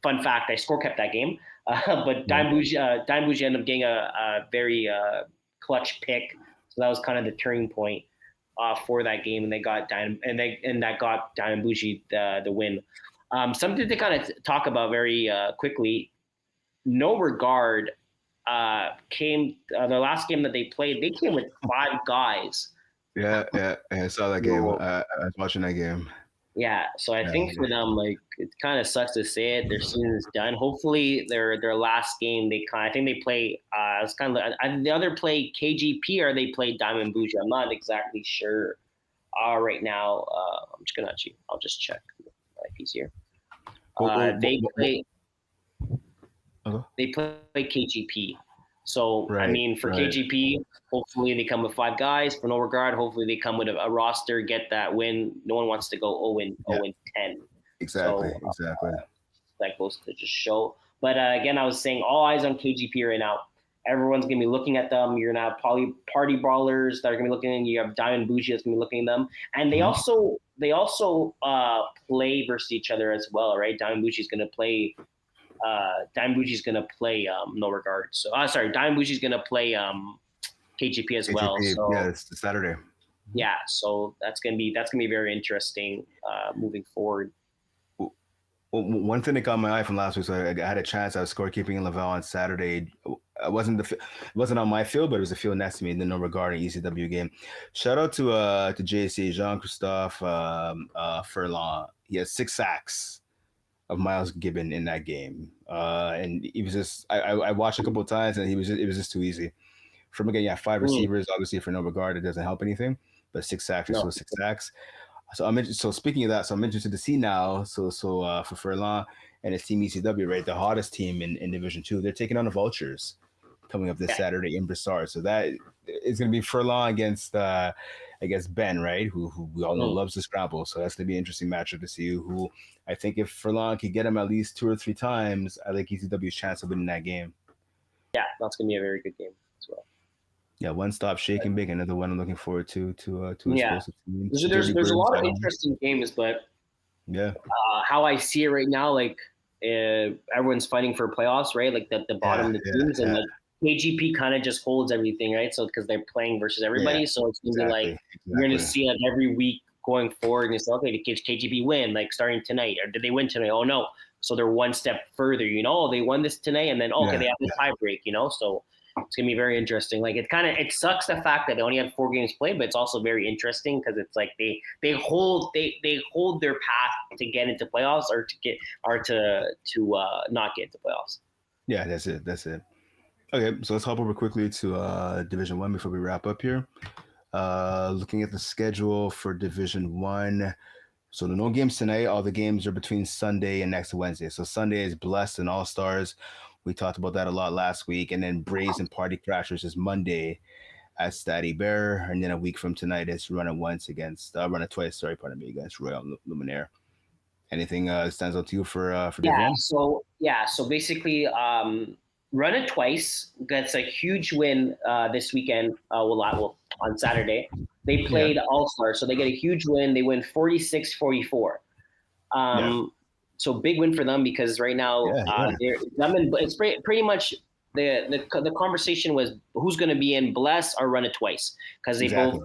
Fun fact: I score kept that game, but Diamond Bougie ended up getting a very clutch pick. So that was kind of the turning point for that game, and that got Diamond Bougie the win. Something to kind of talk about very quickly. No Regard came the last game that they played. They came with 5 guys. Yeah. I saw that game. I was watching that game. Yeah, so I think for them, like, it kind of sucks to say it. Their season is done. Hopefully, their last game, I think they play. It's kind of the other play KGP, or they play Diamond Bougie. I'm not exactly sure right now. I'm just gonna I'll just check my piece here. They play KGP. So I mean, for KGP, hopefully they come with 5 guys. For No Regard, hopefully they come with a roster, get that win. No one wants to go 0-10. Exactly. that goes to just show. But again, I was saying all eyes on KGP right now. Everyone's gonna be looking at them. You're gonna have party brawlers that are gonna be looking. You have Diamond Bougie that's gonna be looking at them, and they also play versus each other as well, right? Diamond Bougie's gonna play. No Regard. So Diamond Bougie's gonna play KGP as well. So yeah, it's Saturday. Yeah, so that's gonna be very interesting moving forward. Well, one thing that caught my eye from last week, so I had a chance. I was scorekeeping in Laval on Saturday. It wasn't on my field, but it was a field next to me in the No Regard ECW game. Shout out to JC Jean Christophe Furlan. He has 6 sacks of Miles Gibbon in that game, and he was just. I watched a couple of times, and it was just too easy. From again, 5 receivers. Obviously, for No Regard, it doesn't help anything, but 6 sacks, so 6 sacks. So speaking of that, so I'm interested to see now. So for Furlan and his team ECW, right, the hottest team in Division 2, they're taking on the Vultures coming up this Saturday in Brossard. So that is going to be Furlan against Ben, right, who we all know loves to scramble. So that's going to be an interesting matchup to see who. I think if Furlan can get him at least 2 or 3 times, I like ECW's chance of winning that game. Yeah, that's going to be a very good game as well. Yeah, one stop shake and bake. Another one I'm looking forward to explosive teams. There's a lot of interesting games, but how I see it right now, like everyone's fighting for playoffs, right? Like the bottom of the teams, and like KGP kind of just holds everything, right? So because they're playing versus everybody, so it's gonna be like you're gonna see like every week going forward, and it's like, okay, did KGP win? Like starting tonight, or did they win tonight? Oh no, so they're one step further. They won this tonight, and then they have the tie break. So it's gonna be very interesting. Like it sucks the fact that they only had 4 games played, but it's also very interesting because it's like they hold their path to get into playoffs or to not get into playoffs. Yeah, that's it. Okay, so let's hop over quickly to Division 1 before we wrap up here. Looking at the schedule for Division 1. So no games tonight. All the games are between Sunday and next Wednesday. So Sunday is Blessed and All Stars. We talked about that a lot last week. And then Braves and Party Crashers is Monday at Statty Bear. And then a week from tonight is Run It Twice, against Royal Luminaire. Anything stands out to you for Division 1? So basically Run It Twice gets a huge win this weekend. On Saturday. They played All Stars, so they get a huge win. They win 46-44. So big win for them because right now it's pretty much the conversation was who's going to be in Bless or Run It Twice because they both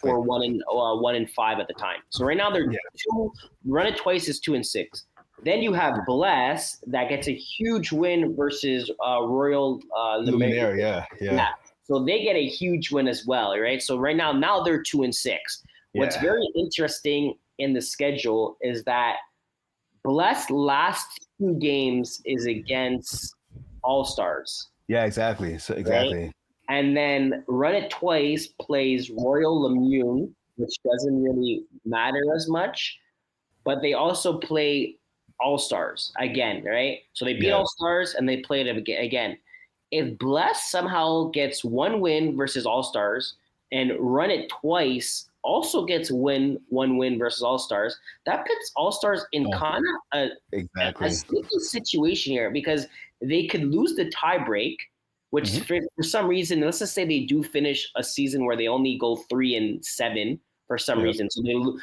were 1-5 at the time. So right now they're 2. Run It Twice is 2-6. Then you have Bless that gets a huge win versus Royal Luminaire. So they get a huge win as well, right? So right now they're 2-6. What's very interesting in the schedule is that Blessed last 2 games is against All Stars. Yeah, exactly. So exactly. Right? And then Run It Twice plays Royal Lemune, which doesn't really matter as much, but they also play All Stars again, right? So they beat All Stars and they played it again. If Bless somehow gets 1 win versus All Stars and Run It Twice also gets one win versus All Stars, that puts All Stars in kind of a sticky situation here because they could lose the tie break, which for some reason, let's just say they do finish a season where they only go 3-7 for some reason. So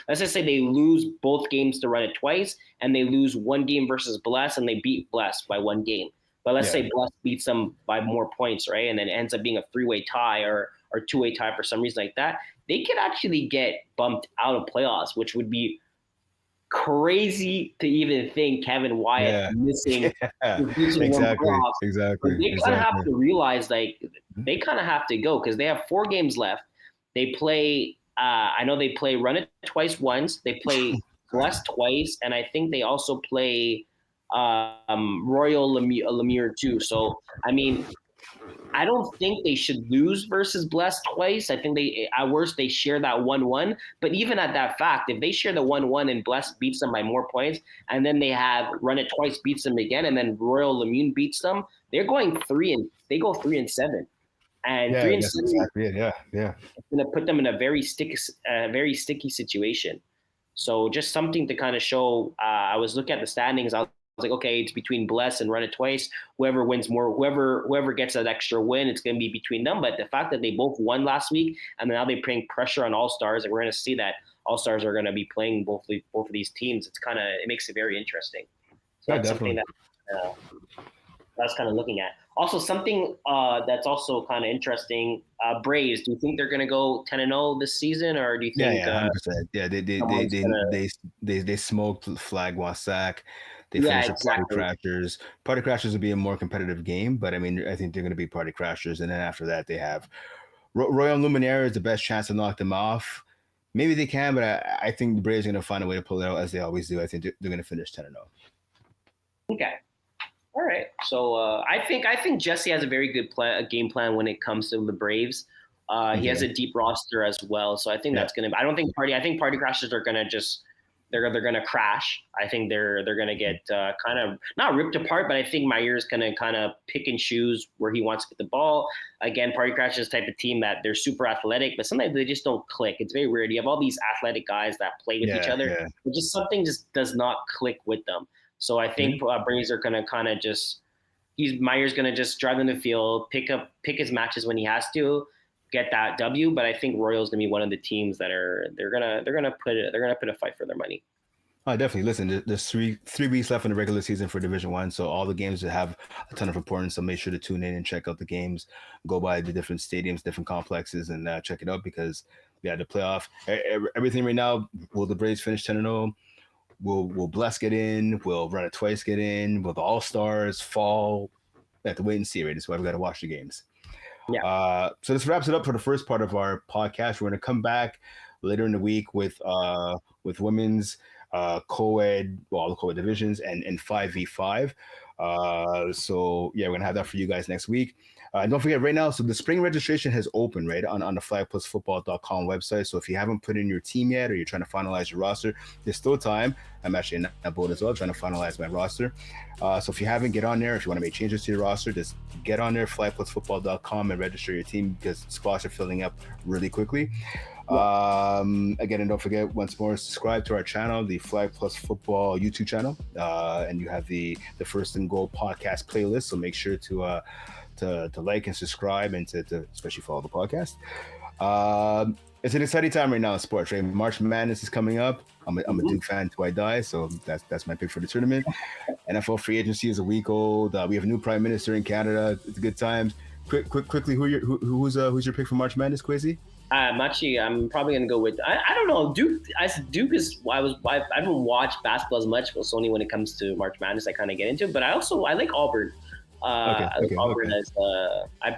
let's just say they lose both games to Run It Twice and they lose 1 game versus Bless and they beat Bless by 1 game. But let's say Bless beats them by more points, right? And then it ends up being a 3-way tie or 2-way tie for some reason like that. They could actually get bumped out of playoffs, which would be crazy to even think Kevin Wyatt missing exactly. But they kind of have to realize they kind of have to go because they have 4 games left. They play I know they play Run It Twice once. They play Blessed twice, and I think they also play Royal Lemire too. So I mean, I don't think they should lose versus Blessed twice. I think at worst they share that 1-1. But even at that fact, if they share the 1-1 and Blessed beats them by more points, and then they have Run It Twice beats them again, and then Royal Lemune beats them, they're going 3-7. And 3-7, exactly it. It's going to put them in a very sticky situation. So just something to kind of show. I was looking at the standings. I like, okay, it's between Bless and Run It Twice. Whoever wins more, whoever gets that extra win, it's going to be between them. But the fact that they both won last week and now they're putting pressure on All Stars, and we're going to see that All Stars are going to be playing both of these teams. It makes it very interesting. So that's something that I was kind of looking at. Also, something that's also kind of interesting. Braves. Do you think they're going to go 10-0 this season, or do you think? Yeah, 100%. Yeah, they smoked Flag Wasak. They finished exactly. Party Crashers. Party Crashers will be a more competitive game, but I mean, I think they're going to be Party Crashers, and then after that, they have Royal Luminaire is the best chance to knock them off. Maybe they can, but I think the Braves are going to find a way to pull it out as they always do. I think they're going to finish 10-0. Okay. All right. So I think Jesse has a very good game plan when it comes to the Braves. He has a deep roster as well, so I think that's going to. I think Party Crashers are going to just they're going to crash. I think they're going to get kind of not ripped apart, but I think Mayer's going to kind of pick and choose where he wants to get the ball. Again, Party Crashers type of team that they're super athletic, but sometimes they just don't click. It's very weird. You have all these athletic guys that play with each other, but just something just does not click with them. So I think Braves are going to kind of just Mayer's going to just drive in the field, pick his matches when he has to, get that W. But I think Royals going to be one of the teams that they're gonna put a fight for their money. Oh, definitely. Listen, there's three weeks left in the regular season for Division One, so all the games that have a ton of importance. So make sure to tune in and check out the games. Go by the different stadiums, different complexes, and check it out because the playoff. Everything right now. Will the Braves finish 10-0? Will Bless get in? Will Run It Twice get in? Will the All Stars fall? We have to wait and see, right? That's why we got to watch the games. Yeah. So this wraps it up for the first part of our podcast. We're going to come back later in the week with women's co-ed, all the co-ed divisions, and 5v5. So yeah, we're going to have that for you guys next week. And don't forget right now, so the spring registration has opened, right, on the flagplusfootball.com website. So if you haven't put in your team yet or you're trying to finalize your roster, there's still time. I'm actually in that boat as well, trying to finalize my roster. So if you haven't, get on there. If you want to make changes to your roster, just get on there, flagplusfootball.com, and register your team because spots are filling up really quickly. Again, and don't forget once more, subscribe to our channel, the Flag Plus Football YouTube channel, and you have the First and Goal podcast playlist. So make sure to like and subscribe and to especially follow the podcast. It's an exciting time right now in sports, right? March Madness is coming up. I'm a Duke fan till I die, so that's my pick for the tournament. NFL free agency is a week old. We have a new prime minister in Canada. It's a good time. Quickly, who's your pick for March Madness, Quaysie? I'm probably gonna go with I don't know Duke. Duke is I haven't watched basketball as much, but it's only when it comes to March Madness I kind of get into it. But I like Auburn. Auburn as I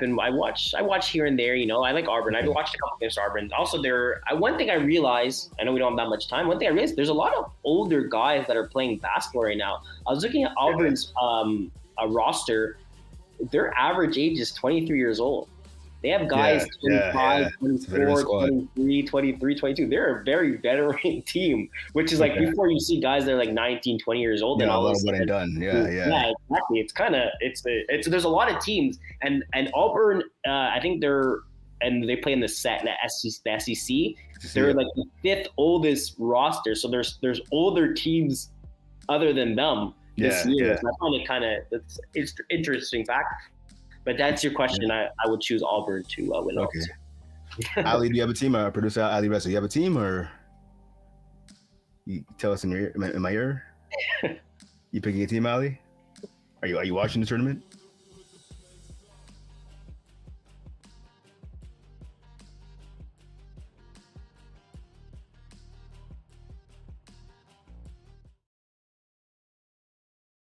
watch here and there. I like Auburn. I've watched a couple games of Auburn. Also, one thing I realized. I know we don't have that much time. One thing I realized there's a lot of older guys that are playing basketball right now. I was looking at Auburn's roster. Their average age is 23 years old. They have guys 25, 24, 23, 23, 22. They're a very veteran team, which is like before you see guys that are like 19, 20 years old. And all of what done. Yeah, exactly. It's there's a lot of teams. And Auburn, I think they play in the SEC. They're like the fifth oldest roster. So there's older teams other than them this year. Yeah. So I find it's interesting fact. But that's your question. I would choose Auburn to win. Okay. Ali, do you have a team? Producer Ali Reza, you have a team, or you tell us in my ear? You picking a team, Ali? Are you watching the tournament?